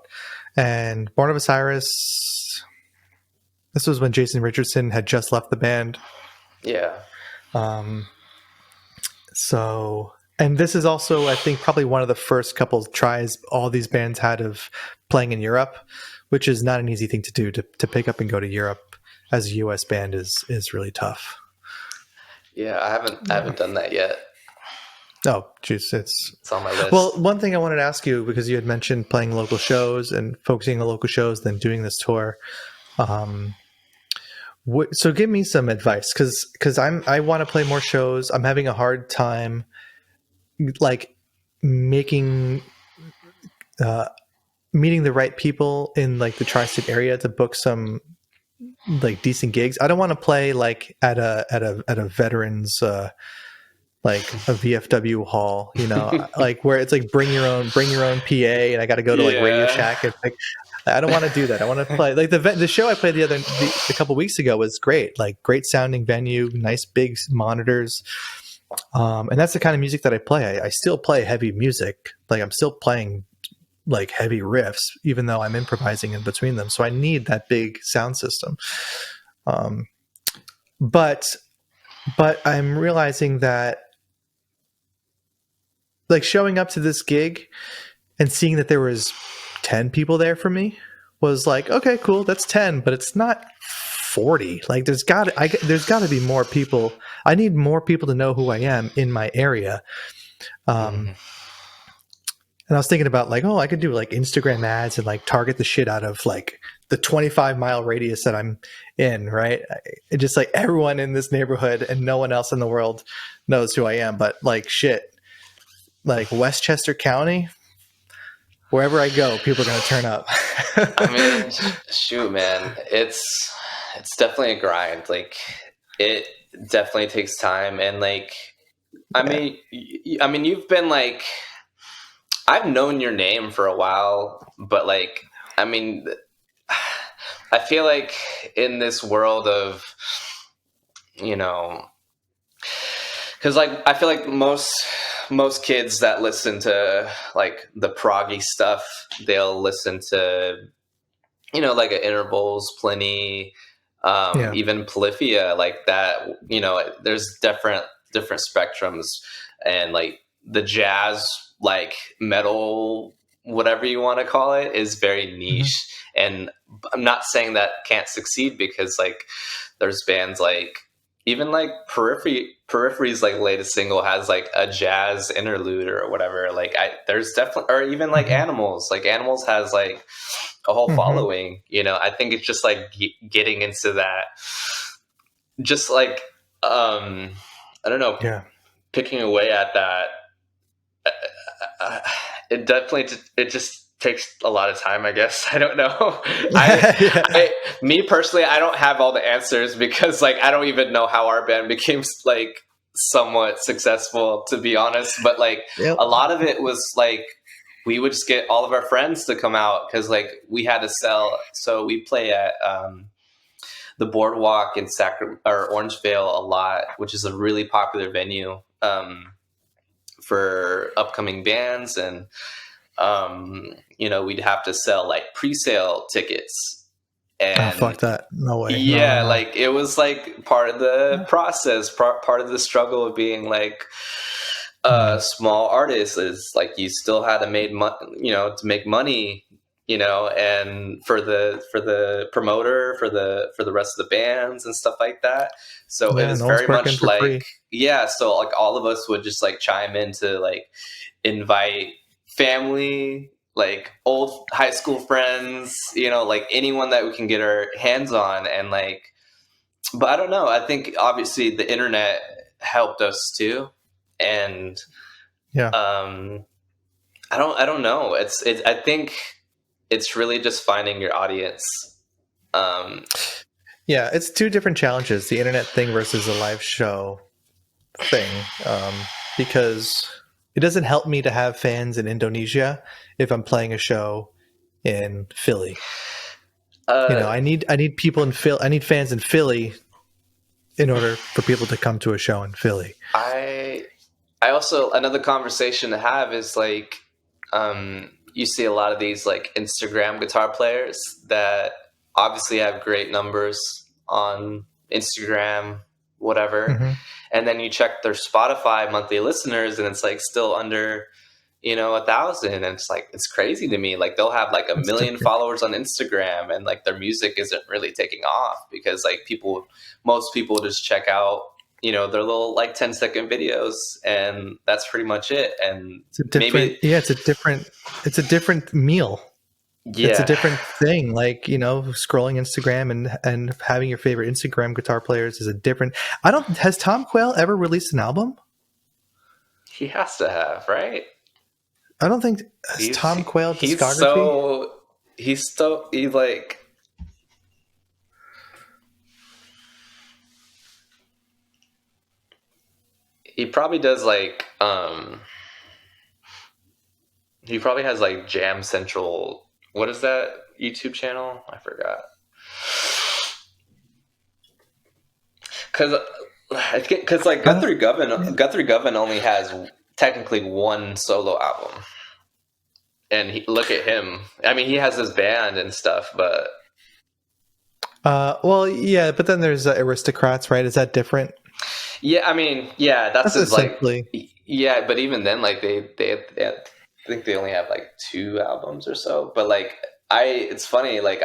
and Born of Osiris. This was when Jason Richardson had just left the band. Yeah. Um, so, and this is also, I think, probably one of the first couple tries all these bands had of playing in Europe, which is not an easy thing to do. To pick up and go to Europe as a US band is really tough. Yeah, I Yeah. haven't done that yet. Oh, geez, it's It's on my well. list. One thing I wanted to ask you, because you had mentioned playing local shows and focusing on local shows, then doing this tour. Um, so give me some advice, because I want to play more shows. I'm having a hard time like making uh, meeting the right people in like the tri-state area to book some like decent gigs. I don't want to play like at a veterans like a VFW hall, like where it's like bring your own PA, and I got to go to like Radio Yeah. Shack and pick. I don't want to do that. I want to play like the show I played a couple weeks ago was great, like great sounding venue, nice big monitors, and that's the kind of music that I play. I still play heavy music, like I'm still playing like heavy riffs, even though I'm improvising in between them. So I need that big sound system. Um, but but I'm realizing that like showing up to this gig and seeing that there was 10 people there for me was like, okay, cool, that's 10, but it's not 40. Like there's got to be more people. I need more people to know who I am in my area. Um, Mhm. and I was thinking about like, oh, I could do like Instagram ads and like target the shit out of like the 25-mile radius that I'm in, right? Just like everyone in this neighborhood and no one else in the world knows who I am. But like shit, like Westchester County, wherever I go, people are going to turn up. I mean, shoot, man, it's definitely a grind. Like, it definitely takes time, and like, Yeah. I mean, you've been like, I've known your name for a while, but like, I mean, I feel like in this world of, you know, because like I feel like most kids that listen to like the proggy stuff, they'll listen to like intervals, Pliny, Yeah. even Polyphia, like that. There's different spectrums, and like the jazz, like metal, whatever you want to call it, is very Mm-hmm. niche. And I'm not saying that can't succeed, because like there's bands like even like Periphery's like latest single has like a jazz interlude or whatever. Like there's definitely, or even like Mm-hmm. Animals has like a whole Mm-hmm. following. I think it's just like getting into that, just like I don't know, Yeah. picking away at that. uh, it definitely it just takes a lot of time, I guess. I don't know. Yeah. Me personally, I don't have all the answers because like I don't even know how our band became like somewhat successful, to be honest. But like Yep. a lot of it was like we would just get all of our friends to come out because like we had to sell. So we play at the Boardwalk in or Orangevale a lot, which is a really popular venue for upcoming bands. And we'd have to sell like pre-sale tickets. Oh, fuck And that. No way. No, no, yeah, no. like it was like part of the process, part of the struggle of being like a Mm. small artist is like you still had to to make money, and for the promoter, for the rest of the bands and stuff like that. So it Yeah, was no one's very working much for like, free. yeah, so like all of us would just like chime in to like invite family, like old high school friends, like anyone that we can get our hands on. And like, but I don't know, I think obviously the internet helped us too. And Yeah. um I don't know, I think it's really just finding your audience. um Yeah, it's two different challenges, the internet thing versus a live show thing. Because it doesn't help me to have fans in Indonesia if I'm playing a show in Philly. uh I need people in Philly. I need fans in Philly in order for people to come to a show in Philly. I I also, another conversation to have is like, you see a lot of these like Instagram guitar players that obviously have great numbers on Instagram, whatever. Mm-hmm. And then you check their Spotify monthly listeners and it's like still under, 1,000. And it's like, it's crazy to me. Like they'll have like a That's million different. followers on Instagram and like their music isn't really taking off because like most people just check out, their little like 10-second videos, and that's pretty much it. And It's a different. maybe, Yeah, it's a different. It's a different meal. It's a yeah, different thing. Like, scrolling Instagram and having your favorite Instagram guitar players is a different. I don't. Has Tom Quayle ever released an album? he has to have, right? I don't think has He's Tom Quayle he's discography. so he like he probably does like he probably has like Jam Central. What is that YouTube channel? I forgot. Because like I don't. Guthrie Govan only has technically one solo album, and look at him. I mean, he has his band and stuff, but Well, yeah, but then there's Aristocrats, right? Is that different? yeah, I mean, yeah, that's That's his like, essentially. yeah, but even then, like I think they only have like two albums or so. But like, it's funny, like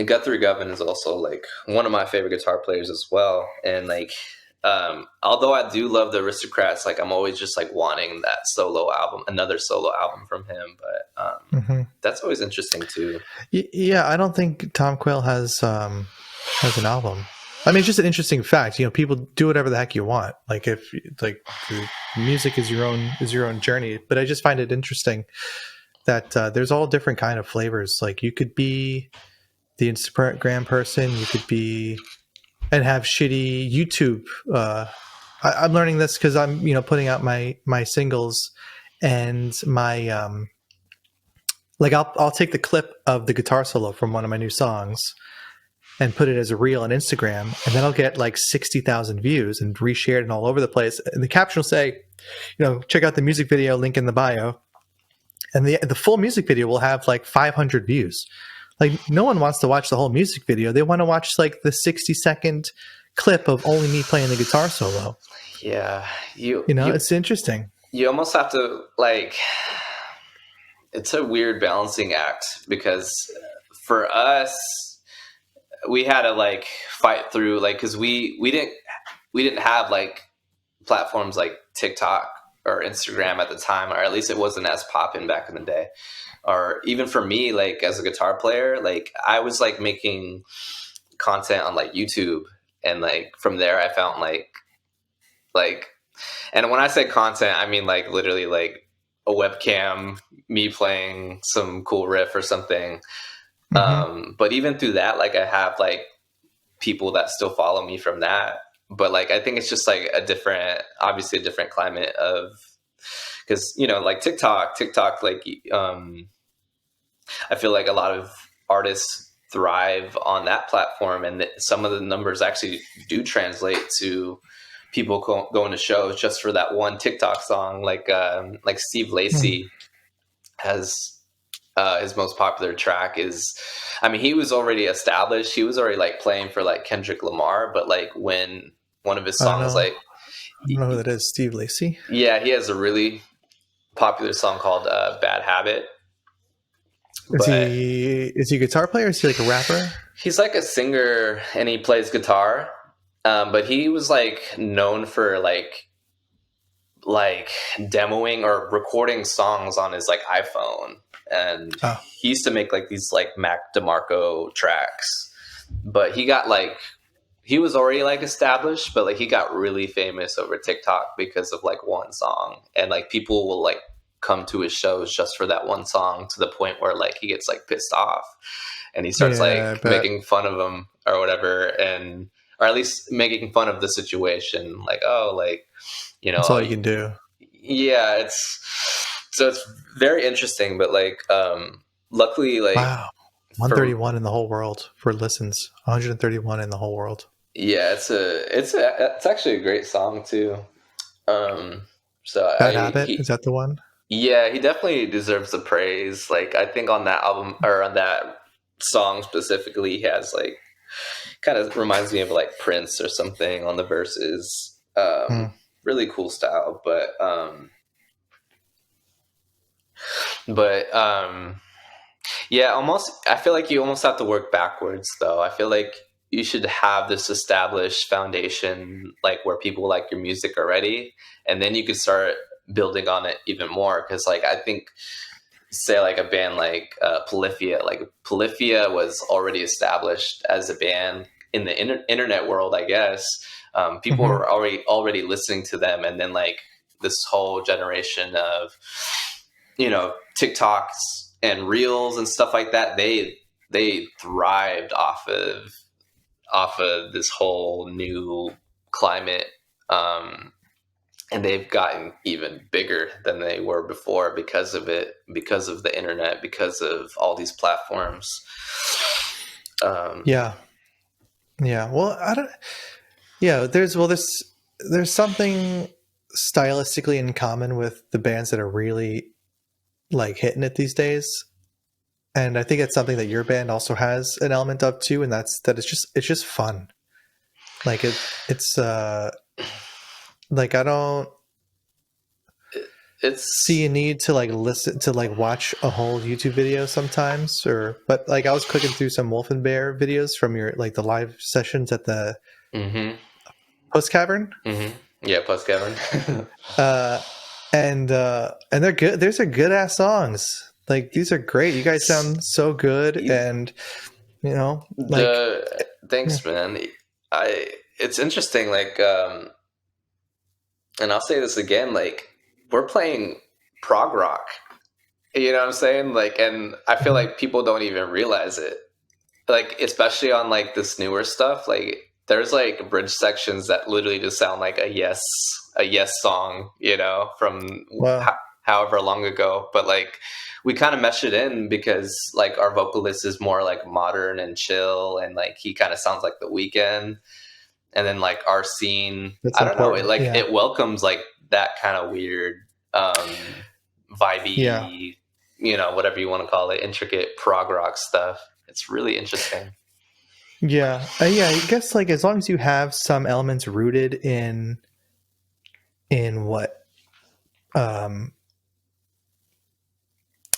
Guthrie Govan is also like one of my favorite guitar players as well. And like, although I do love the Aristocrats, like I'm always just like wanting that solo album, another solo album from him. But Mhm. that's always interesting too. Yeah, I don't think Tom Quayle has an album. I mean, it's just an interesting fact. People do whatever the heck you want. Like if like the music is your own journey. But I just find it interesting that there's all different kind of flavors. Like you could be the Instagram person, you could be and have shitty YouTube. I'm learning this because I'm putting out my singles and my like I'll take the clip of the guitar solo from one of my new songs and put it as a reel on Instagram, and then I'll get like 60,000 views and reshared and all over the place. And the caption will say, check out the music video, link in the bio, and the full music video will have like 500 views. Like no one wants to watch the whole music video; they want to watch like the 60-second clip of only me playing the guitar solo. Yeah, It's interesting. you almost have to like. It's a weird balancing act because for us, we had to like fight through like because we didn't have like platforms like TikTok or Instagram at the time, or at least it wasn't as poppin' back in the day. Or even for me, like as a guitar player, like I was like making content on like YouTube, and like from there I found like And when I say content, I mean like literally like a webcam, me playing some cool riff or something. Mm-hmm. But even through that, like I have like people that still follow me from that. But like I think it's just like obviously a different climate of, because like TikTok, like I feel like a lot of artists thrive on that platform, and some of the numbers actually do translate to people going to shows just for that one TikTok song. Like Steve Mm-hmm. Lacy has his most popular track is, I mean, he was already established. He was already like playing for like Kendrick Lamar, but like when one of his I don't songs, know. like, I don't know who that is. Steve Lacy. yeah, he has a really popular song called Bad Habit. But Is he a guitar player? Is he like a rapper? he's like a singer and he plays guitar. But he was like known for like demoing or recording songs on his like iPhone, and Oh, he used to make like these like Mac DeMarco tracks. But he was already like established, but like he got really famous over TikTok because of like one song, and like people will like come to his shows just for that one song, to the point where like he gets like pissed off and he starts yeah, like but making fun of him or whatever, and or at least making fun of the situation, like, oh, like, that's all you can do. yeah, it's very interesting, but like luckily, like, Wow. for 131 in the whole world for listens. 131 in the whole world. yeah, it's actually a great song too. um so Bad I Habit, is he that the one? Yeah, he definitely deserves the praise. Like I think on that album, or on that song specifically, he has like, kind of reminds me of like Prince or something on the verses. Hmm. Really cool style, but yeah, almost. I feel like you almost have to work backwards, though. I feel like you should have this established foundation, like where people like your music already, and then you could start building on it even more. Because, like, I think, say, like a band like Polyphia, like Polyphia was already established as a band in the internet world, I guess. People Mm-hmm. were already listening to them, and then like this whole generation of TikToks and Reels and stuff like that, they thrived off of this whole new climate, um, and they've gotten even bigger than they were before because of it, because of the internet, because of all these platforms. Um, Yeah. Yeah. Well, I don't. Yeah. There's something stylistically in common with the bands that are really like hitting it these days, and I think it's something that your band also has an element of too, and that's that it's just fun. Like it's like I don't see a it's need to like listen to like watch a whole YouTube video sometimes, or but like I was clicking through some Wolf and Bear videos from your like the live sessions at the mm-hmm, Post Cavern. mm-hmm. Yeah, plus Kevin. uh and they're good. There's a good ass songs. Like these are great. You guys sound so good, and like The yeah. Thanks, man. I It's interesting, like, and I'll say this again, like, we're playing prog rock. You know what I'm saying? Like, and I feel Mhm. like people don't even realize it. Like, especially on like this newer stuff, like there's like bridge sections that literally just sound like a yes song, from Wow. however long ago. But like we kind of mesh it in because like our vocalist is more like modern and chill, and like he kind of sounds like The Weeknd. And then like our scene, That's I don't know, important. Yeah. it welcomes like that kind of weird, Yeah. vibey, whatever you want to call it, intricate prog rock stuff. It's really interesting. Yeah. Yeah. I guess like as long as you have some elements rooted in what um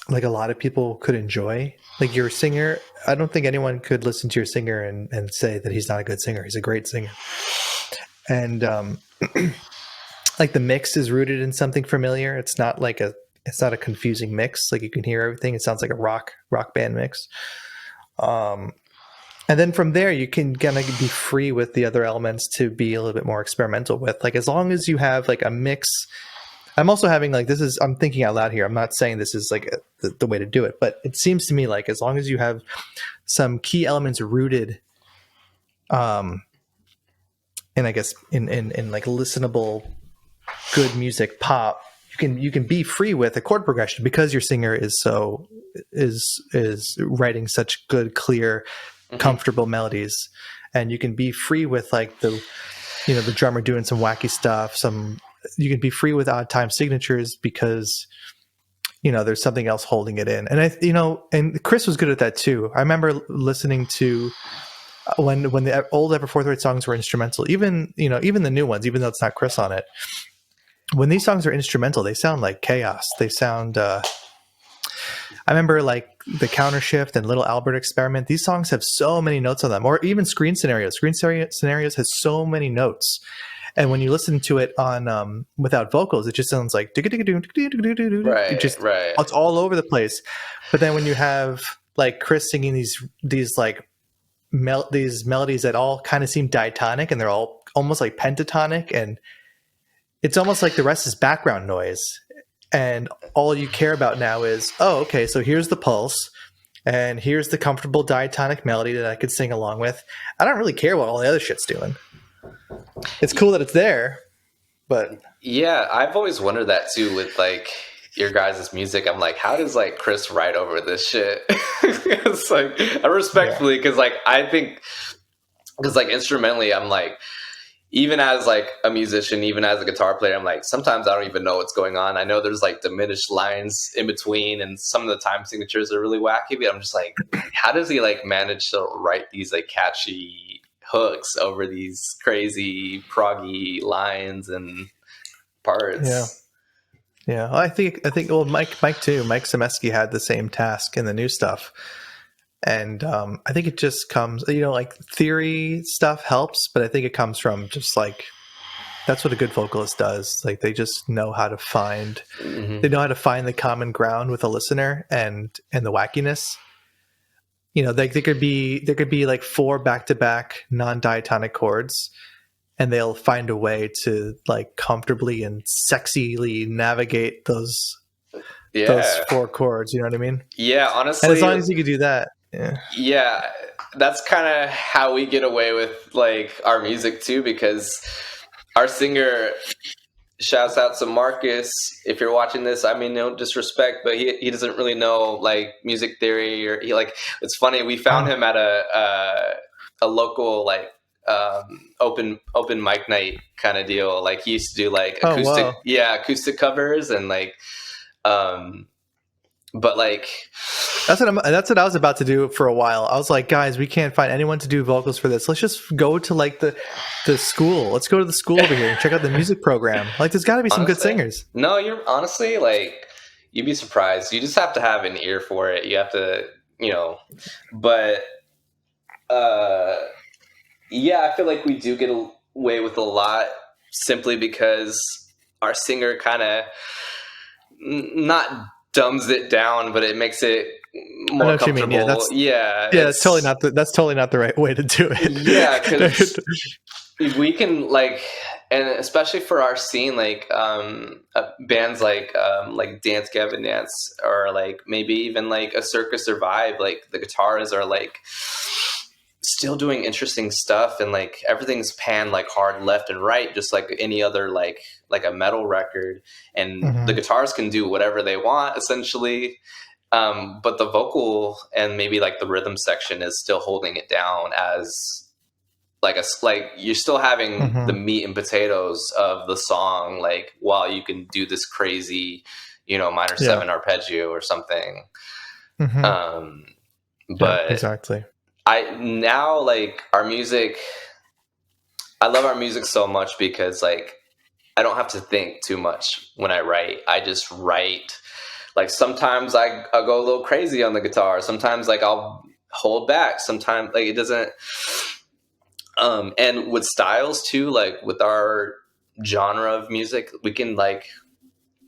like a lot of people could enjoy. Like your singer, I don't think anyone could listen to your singer and say that he's not a good singer. He's a great singer. And like the mix is rooted in something familiar. It's not a confusing mix. Like you can hear everything. It sounds like a rock band mix. Um And then from there, you can kind of be free with the other elements to be a little bit more experimental with. Like, as long as you have like a mix. I'm also having like, I'm thinking out loud here. I'm not saying this is like the way to do it, but it seems to me like as long as you have some key elements rooted, and I guess in like listenable, good music, pop, you can be free with a chord progression because your singer is writing such good, clear, comfortable melodies, and you can be free with like the drummer doing some wacky stuff. You can be free with odd time signatures because there's something else holding it in. And and Chris was good at that too. I remember listening to when the old Upper Fourth Rate songs were instrumental, even the new ones, even though it's not Chris on it. When these songs are instrumental, they sound like chaos. They sound. I remember like the Countershift and Little Albert Experiment. These songs have so many notes on them, or even Screen Scenarios. Screen Scenarios has so many notes, and when you listen to it on without vocals, it just sounds like it's all over the place. But then when you have like Chris singing these like these melodies that all kind of seem diatonic, and they're all almost like pentatonic, and it's almost like the rest is background noise, and all you care about now is, oh, okay, so here's the pulse, and here's the comfortable diatonic melody that I could sing along with. I don't really care what all the other shit's doing. It's cool that it's there, but yeah, I've always wondered that too with like your guys' music. I'm like, how does like Chris write over this shit? It's like, I respectfully, because like I think, because like instrumentally, I'm like, even as like a musician, even as a guitar player, I'm like, sometimes I don't even know what's going on. I know there's like diminished lines in between, and some of the time signatures are really wacky, but I'm just like, how does he like manage to write these like catchy hooks over these crazy proggy lines and parts? Yeah. I think well, Mike too. Mike Semeski had the same task in the new stuff. And I think it just comes, like theory stuff helps, but I think it comes from just like, that's what a good vocalist does. Like they just know how to find, they know how to find the common ground with a listener and the wackiness. Like there could be like 4 back-to-back non-diatonic chords, and they'll find a way to like comfortably and sexily navigate those 4 chords. You know what I mean? Yeah, honestly. And as long as you can do that. Yeah, that's kind of how we get away with like our music too, because our singer, shouts out to Marcus, if you're watching this, I mean, no disrespect, but he doesn't really know like music theory, or he like, it's funny, we found him at a local like open mic night kind of deal. Like he used to do like acoustic covers, and like but like that's what I was about to do for a while. I was like, guys, we can't find anyone to do vocals for this. Let's just go to like the school. Let's go to the school over here and check out the music program. Like, there's got to be some good singers. No, you're honestly like, you'd be surprised. You just have to have an ear for it. You have to, but yeah, I feel like we do get away with a lot simply because our singer kind of not dumbs it down, but it makes it more comfortable. That's totally not the right way to do it. Yeah, because we can like, and especially for our scene, like bands like Dance Gavin Dance, or like maybe even like a Circus Survive, like the guitars are like still doing interesting stuff, and like everything's panned like hard left and right, just like any other like a metal record, and the guitars can do whatever they want essentially, but the vocal and maybe like the rhythm section is still holding it down as like you're still having the meat and potatoes of the song, like while you can do this crazy minor 7 arpeggio or something. But exactly. I now like our music. I love our music so much because like I don't have to think too much when I write. I just write. Like sometimes I'll go a little crazy on the guitar. Sometimes like I'll hold back. Sometimes like it doesn't. And with styles too, like with our genre of music, we can like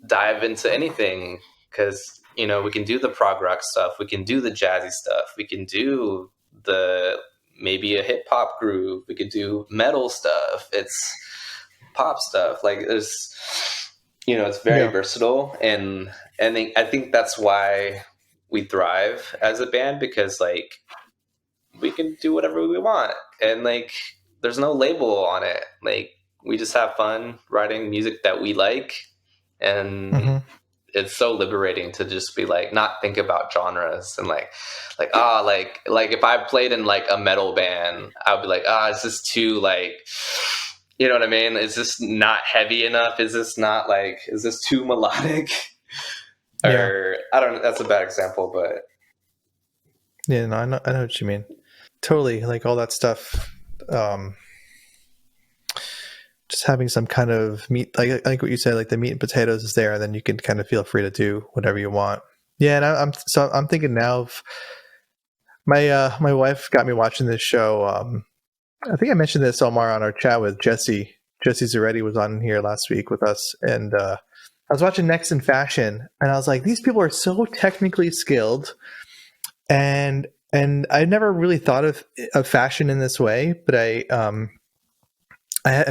dive into anything, because we can do the prog rock stuff. We can do the jazzy stuff. We can do the maybe a hip hop group. We could do metal stuff. It's pop stuff. Like there's, it's very Yeah. versatile, and I think that's why we thrive as a band, because like we can do whatever we want, and like there's no label on it. Like we just have fun writing music that we like, and Hmm. it's so liberating to just be like not think about genres and like if I played in like a metal band, I'd be like, is this too like, you know what I mean? Is this not heavy enough? Is this too melodic? Yeah. Or I don't know, that's a bad example, but Yeah. No, I know what you mean. Totally. Like all that stuff. Um, just having some kind of meat, like what you said, like the meat and potatoes is there, and then you can kind of feel free to do whatever you want. Yeah. And I'm thinking now of my wife got me watching this show. I think I mentioned this, Omar, on our chat with Jesse. Jesse Zaretti was on here last week with us, and I was watching Next in Fashion, and I was like, these people are so technically skilled, and I never really thought of fashion in this way, but I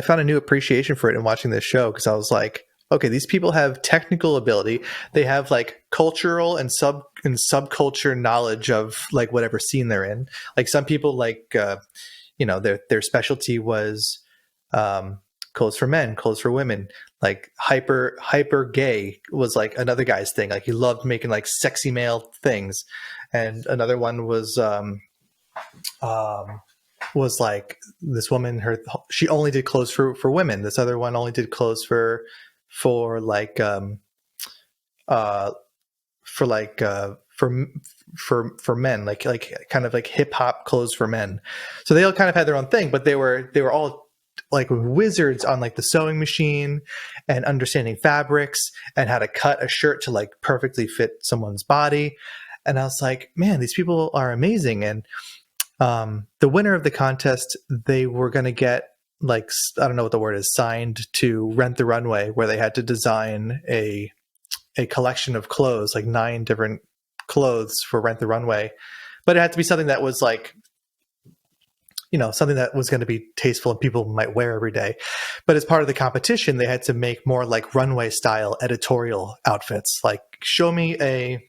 found a new appreciation for it in watching this show, because I was like, okay, these people have technical ability. They have like cultural and subculture knowledge of like whatever scene they're in. Like some people like their specialty was clothes for men, clothes for women. Like hyper gay was like another guy's thing. Like he loved making like sexy male things, and another one was like this woman. She only did clothes for women. This other one only did clothes for like uh for like for men, like kind of like hip hop clothes for men. So they all kind of had their own thing, but they were all like wizards on like the sewing machine and understanding fabrics and how to cut a shirt to like perfectly fit someone's body. And I was like, man, these people are amazing. And the winner of the contest, they were going to get like, I don't know what the word is, signed to Rent the Runway, where they had to design a collection of clothes, like 9 different clothes for Rent the Runway. But it had to be something that was like, something that was going to be tasteful and people might wear every day. But as part of the competition, they had to make more like runway style editorial outfits. Like show me a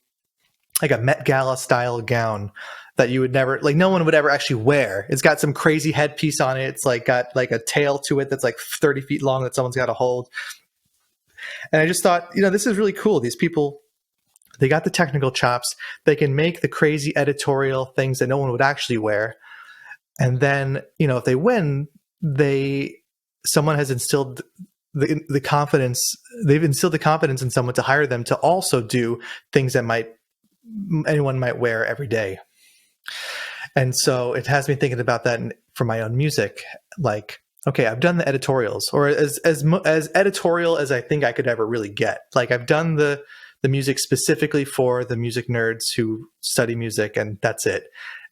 Met Gala style gown that you would never, like no one would ever actually wear. It's got some crazy headpiece on it. It's like got like a tail to it that's like 30 feet long that someone's got to hold. And I just thought, this is really cool. These people, they got the technical chops. They can make the crazy editorial things that no one would actually wear. And then, if they win, someone has instilled the confidence. They've instilled the confidence in someone to hire them to also do things that anyone might wear every day. And so it has me thinking about that for my own music. Like, okay, I've done the editorials, or as editorial as I think I could ever really get. Like I've done the music specifically for the music nerds who study music, and that's it.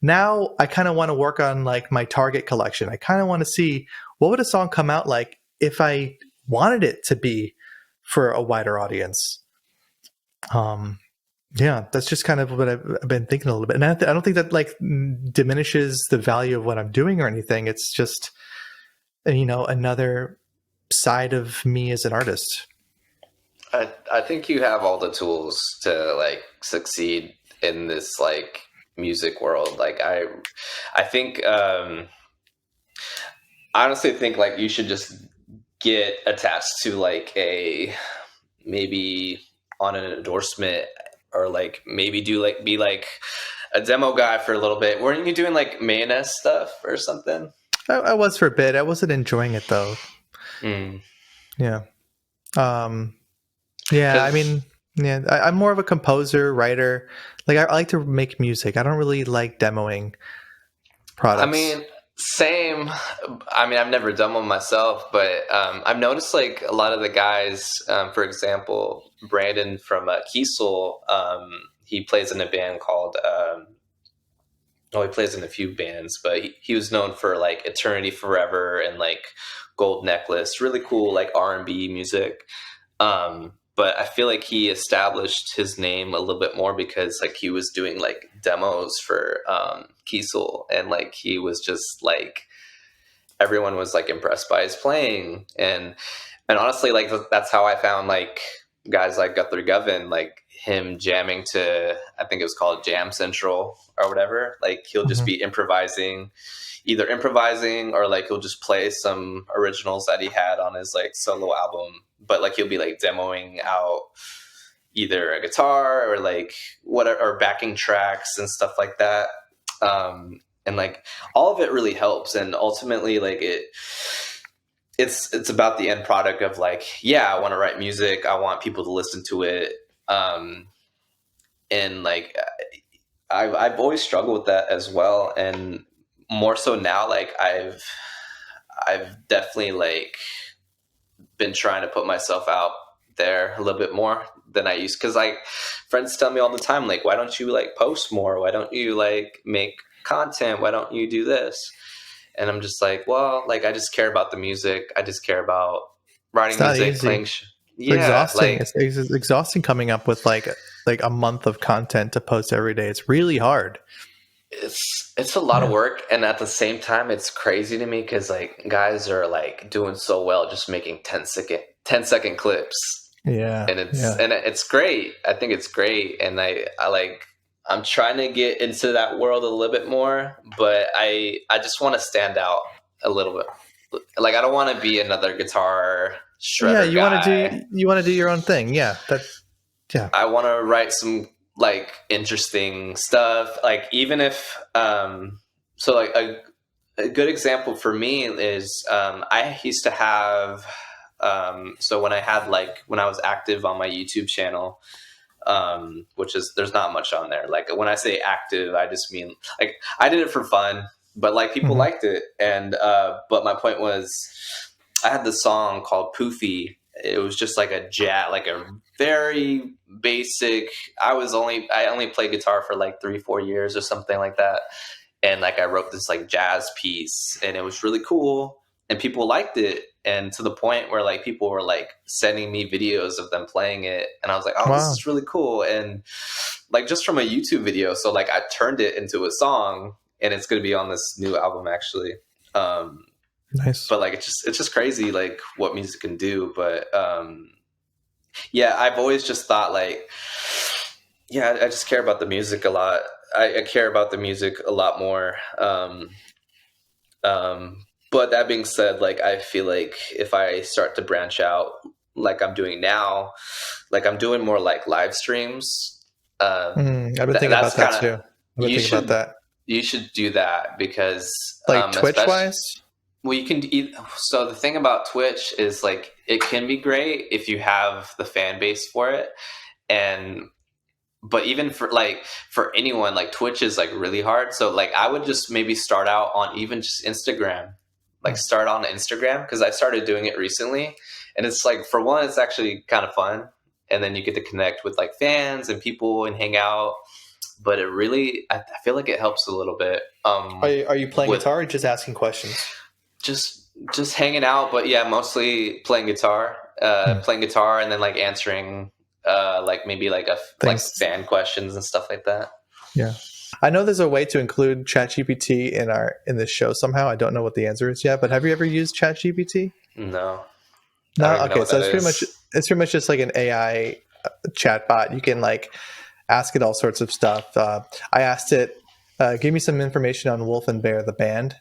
Now I kind of want to work on like my target collection. I kind of want to see what would a song come out like if I wanted it to be for a wider audience. Yeah, that's just kind of what I've been thinking a little bit. And I don't think that like diminishes the value of what I'm doing or anything. It's just, another side of me as an artist. I think you have all the tools to like succeed in this like music world. Like I think I honestly think like you should just get attached to like maybe on an endorsement, or like maybe be like a demo guy for a little bit. Weren't you doing like mayonnaise stuff or something? I was for a bit. I wasn't enjoying it though. Mm. Yeah. Yeah. I mean, yeah. I'm more of a composer, writer. Like I like to make music. I don't really like demoing I products. mean, same. I mean, I've never done one myself, but I've noticed like a lot of the guys, for example, Brandon from Kiesel, he plays in a band called, he plays in a few bands, but he was known for like Eternity Forever and like Gold Necklace, really cool like R&B music. but I feel like he established his name a little bit more because like he was doing like demos for Kiesel, and like he was just like everyone was like impressed by his playing, and honestly like that's how I found like guys like Guthrie Govan, like him jamming to, I think it was called Jam Central or whatever. Like he'll just be either improvising or like he'll just play some originals that he had on his like solo album, but like he'll be like demoing out either a guitar or like whatever, or backing tracks and stuff like that. And like all of it really helps, and ultimately like it's about the end product of like, yeah, I want to write music, I want people to listen to it, and like I've always struggled with that as well, and more so now, like I've definitely like been trying to put myself out there a little bit more than I used, because like friends tell me all the time, like, why don't you like post more, why don't you like make content, why don't you do this? And I'm just like, well, like I just care about the music, I just care about writing music, playing it's exhausting. Like, it's exhausting coming up with like a month of content to post every day. It's really hard. It's a lot of work, and at the same time it's crazy to me because like guys are like doing so well just making 10-second clips. And it's great. I think it's great, and I'm trying to get into that world a little bit more, but I just want to stand out a little bit. Like I don't want to be another guitar shredder guy. You want to do your own thing. I want to write some like interesting stuff. Like even if so like a good example for me is I used to have so when I was active on my YouTube channel, which is, there's not much on there. Like when I say active, I just mean like I did it for fun, but like people liked it. And but my point was, I had this song called Poofy. It was just like a jazz, like a very basic. I only played guitar for like 3-4 years or something like that. And like I wrote this like jazz piece, and it was really cool, and people liked it. And to the point where like people were like sending me videos of them playing it, and I was like, oh, wow, this is really cool. And like just from a YouTube video, so like I turned it into a song, and it's going to be on this new album actually. Nice. But like it's just crazy like what music can do. But yeah, I've always just thought like, yeah, I just care about the music a lot. I care about the music a lot more. But that being said, like I feel like if I start to branch out like I'm doing now, like I'm doing more like live streams. I've been thinking about that too. You should do that because like Twitch wise. Well, you can. So the thing about Twitch is like it can be great if you have the fan base for it, but even for anyone, like Twitch is like really hard. So like I would just maybe start out on even just Instagram, like start on Instagram, because I started doing it recently, and it's like, for one, it's actually kind of fun, and then you get to connect with like fans and people and hang out. But it really, I feel like it helps a little bit. Are you playing guitar or just asking questions? Just hanging out, but yeah, mostly playing guitar, and then like answering like maybe like like fan questions and stuff like that. Yeah, I know there's a way to include ChatGPT in this show somehow. I don't know what the answer is yet, but have you ever used ChatGPT? No. Okay, so it's pretty much just like an AI chatbot. You can like ask it all sorts of stuff. I asked it, give me some information on Wolf and Bear, the band.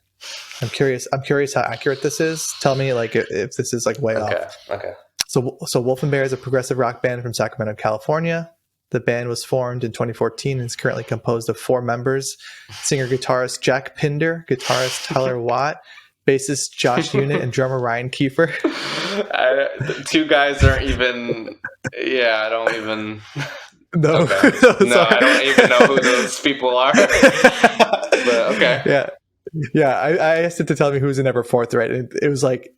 I'm curious how accurate this is. Tell me like if this is like way off. Okay. So Wolf and Bear is a progressive rock band from Sacramento, California. The band was formed in 2014 and is currently composed of 4 members: singer-guitarist Jack Pinder, guitarist Tyler Watt, bassist Josh Unit, and drummer Ryan Kiefer. The 2 guys aren't even. Yeah, I don't even. No, okay. No, I don't even know who those people are. But okay. Yeah. I asked it to tell me who's in ever fourth, right? It was like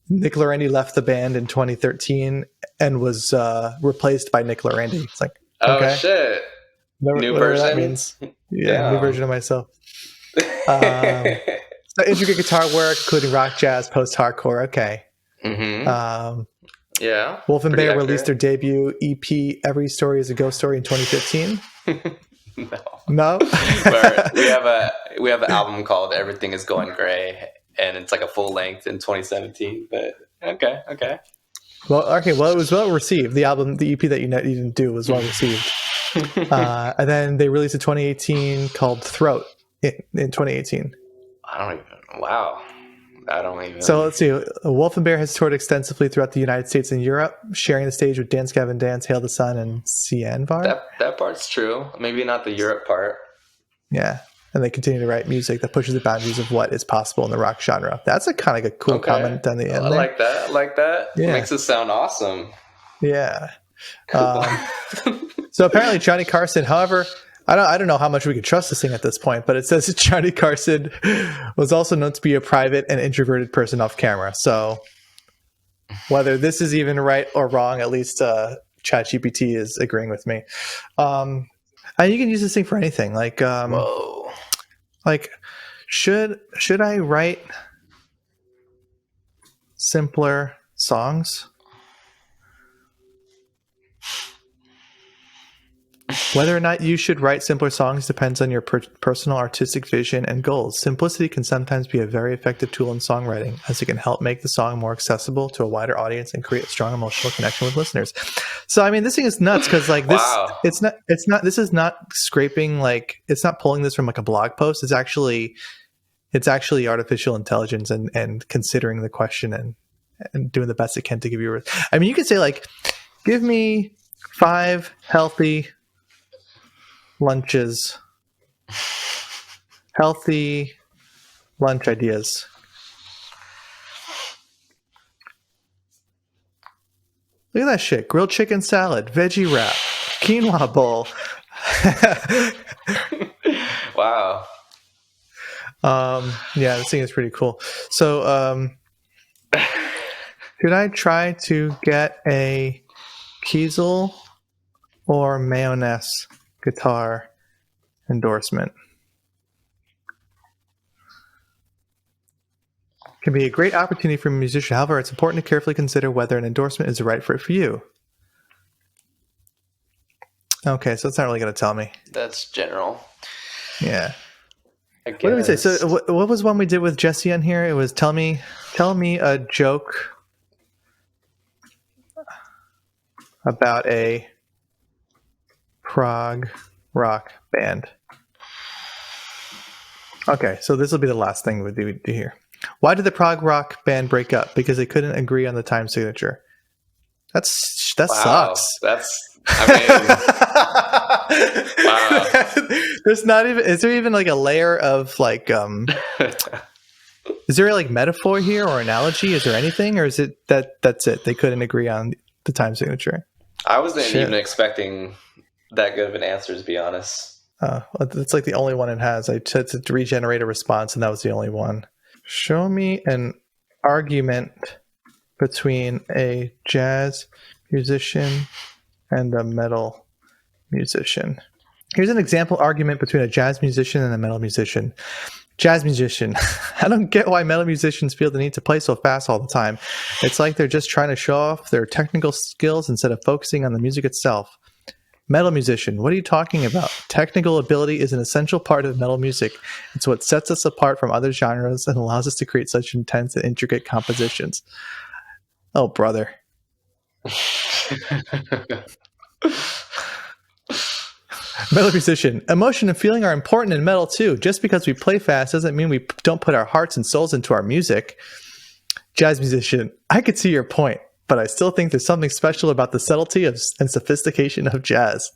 Nick Llerandi left the band in 2013 and was replaced by Nick Llerandi. It's like, okay. Oh shit! New version. That means. Yeah, new version of myself. So intricate guitar work, including rock, jazz, post-hardcore. Okay. Mm-hmm. Yeah. Wolf and Pretty Bear released their accurate. debut EP, Every Story is a Ghost Story, in 2015. No. No? Where we have an album called Everything Is Going Gray, and it's like a full length in 2017. But okay. Well, it was well received. The album, the EP that you didn't do was well received. And then they released a 2018 called Throat in 2018. Wow. I don't even. So let's see. Wolf and Bear has toured extensively throughout the United States and Europe, sharing the stage with Dance Gavin Dance, Hail the Sun, and Cianvar. That part's true. Maybe not the Europe part. Yeah. And they continue to write music that pushes the boundaries of what is possible in the rock genre. That's a kind of a cool comment on the end I there. like that. I like that. Yeah. It makes it sound awesome. Yeah. Cool. So apparently Johnny Carson, however, I don't know how much we could trust this thing at this point, but it says that Johnny Carson was also known to be a private and introverted person off camera. So whether this is even right or wrong, at least ChatGPT is agreeing with me. And you can use this thing for anything. Like, Whoa. like should I write simpler songs? Whether or not you should write simpler songs depends on your personal artistic vision and goals. Simplicity can sometimes be a very effective tool in songwriting, as it can help make the song more accessible to a wider audience and create a strong emotional connection with listeners. So, I mean, this thing is nuts because, like, this, Wow. this is not scraping, like, it's not pulling this from like a blog post. It's actually artificial intelligence and considering the question and doing the best it can to give you. I mean, you could say like, give me 5 healthy healthy lunch ideas. Look at that shit. Grilled chicken salad, veggie wrap, quinoa bowl. Wow. Yeah, this thing is pretty cool. So, should I try to get a Kiesel or Mayonnaise guitar endorsement? Can be a great opportunity for a musician. However, it's important to carefully consider whether an endorsement is the right fit for you. Okay, so it's not really going to tell me. That's general. Yeah. What did we say? So what was one we did with Jesse on here? It was tell me a joke about a prog rock band. Okay, so this will be the last thing we do here. Why did the prog rock band break up? Because they couldn't agree on the time signature. That Wow. sucks. Wow. There's not even. Is there even like a layer of like? Is there like metaphor here or analogy? Is there anything, or is it that's it? They couldn't agree on the time signature. I wasn't even expecting that good of an answer, to be honest. It's like the only one it has. I said to regenerate a response, and that was the only one. Show me an argument between a jazz musician and a metal musician. Here's an example argument between a jazz musician and a metal musician. Jazz musician. I don't get why metal musicians feel the need to play so fast all the time. It's like they're just trying to show off their technical skills instead of focusing on the music itself. Metal musician. What are you talking about? Technical ability is an essential part of metal music. It's what sets us apart from other genres and allows us to create such intense and intricate compositions. Oh, brother. Metal musician. Emotion and feeling are important in metal too. Just because we play fast doesn't mean we don't put our hearts and souls into our music. Jazz musician. I could see your point, but I still think there's something special about the subtlety and sophistication of jazz.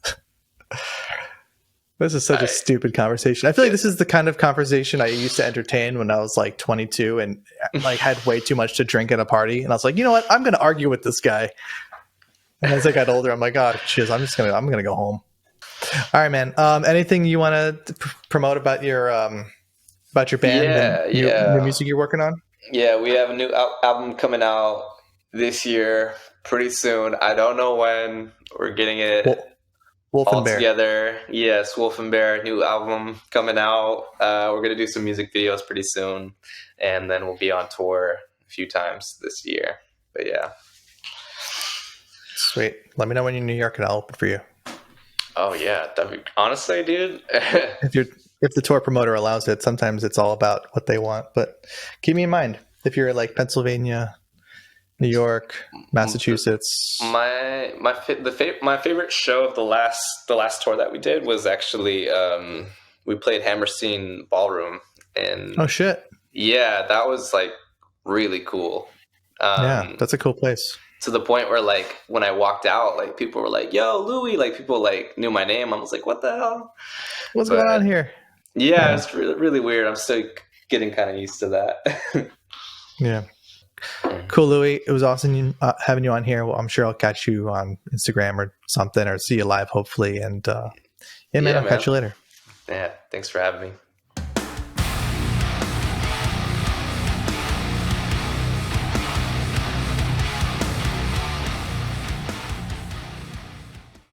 This is such a stupid conversation. I feel like this is the kind of conversation I used to entertain when I was like 22 and like had way too much to drink at a party. And I was like, you know what? I'm going to argue with this guy. And as I got older, I'm like, oh, shiz, I'm going to go home. All right, man. Anything you want to promote about your band and new music you're working on? Yeah, we have a new album coming out this year, pretty soon. I don't know when. We're getting it Wolf all and Bear. Together. Yes, Wolf and Bear, new album coming out. We're going to do some music videos pretty soon, and then we'll be on tour a few times this year. But yeah. Sweet. Let me know when you're in New York and I'll open for you. Oh yeah, honestly, dude. If the tour promoter allows it. Sometimes it's all about what they want, but keep me in mind if you're like Pennsylvania, New York, Massachusetts. My favorite show of the last tour that we did was actually we played Hammerstein Ballroom, and Oh shit. yeah, that was like really cool. Yeah, that's a cool place. To the point where like when I walked out, like people were like, "Yo, Louie!" Like people like knew my name. I was like, "What the hell?" What's But going on here? yeah, it's really, really weird. I'm still getting kind of used to that. Yeah. Cool, Louie. It was awesome having you on here. Well, I'm sure I'll catch you on Instagram or something, or see you live, hopefully. And yeah, man, I'll catch you later. Yeah, thanks for having me.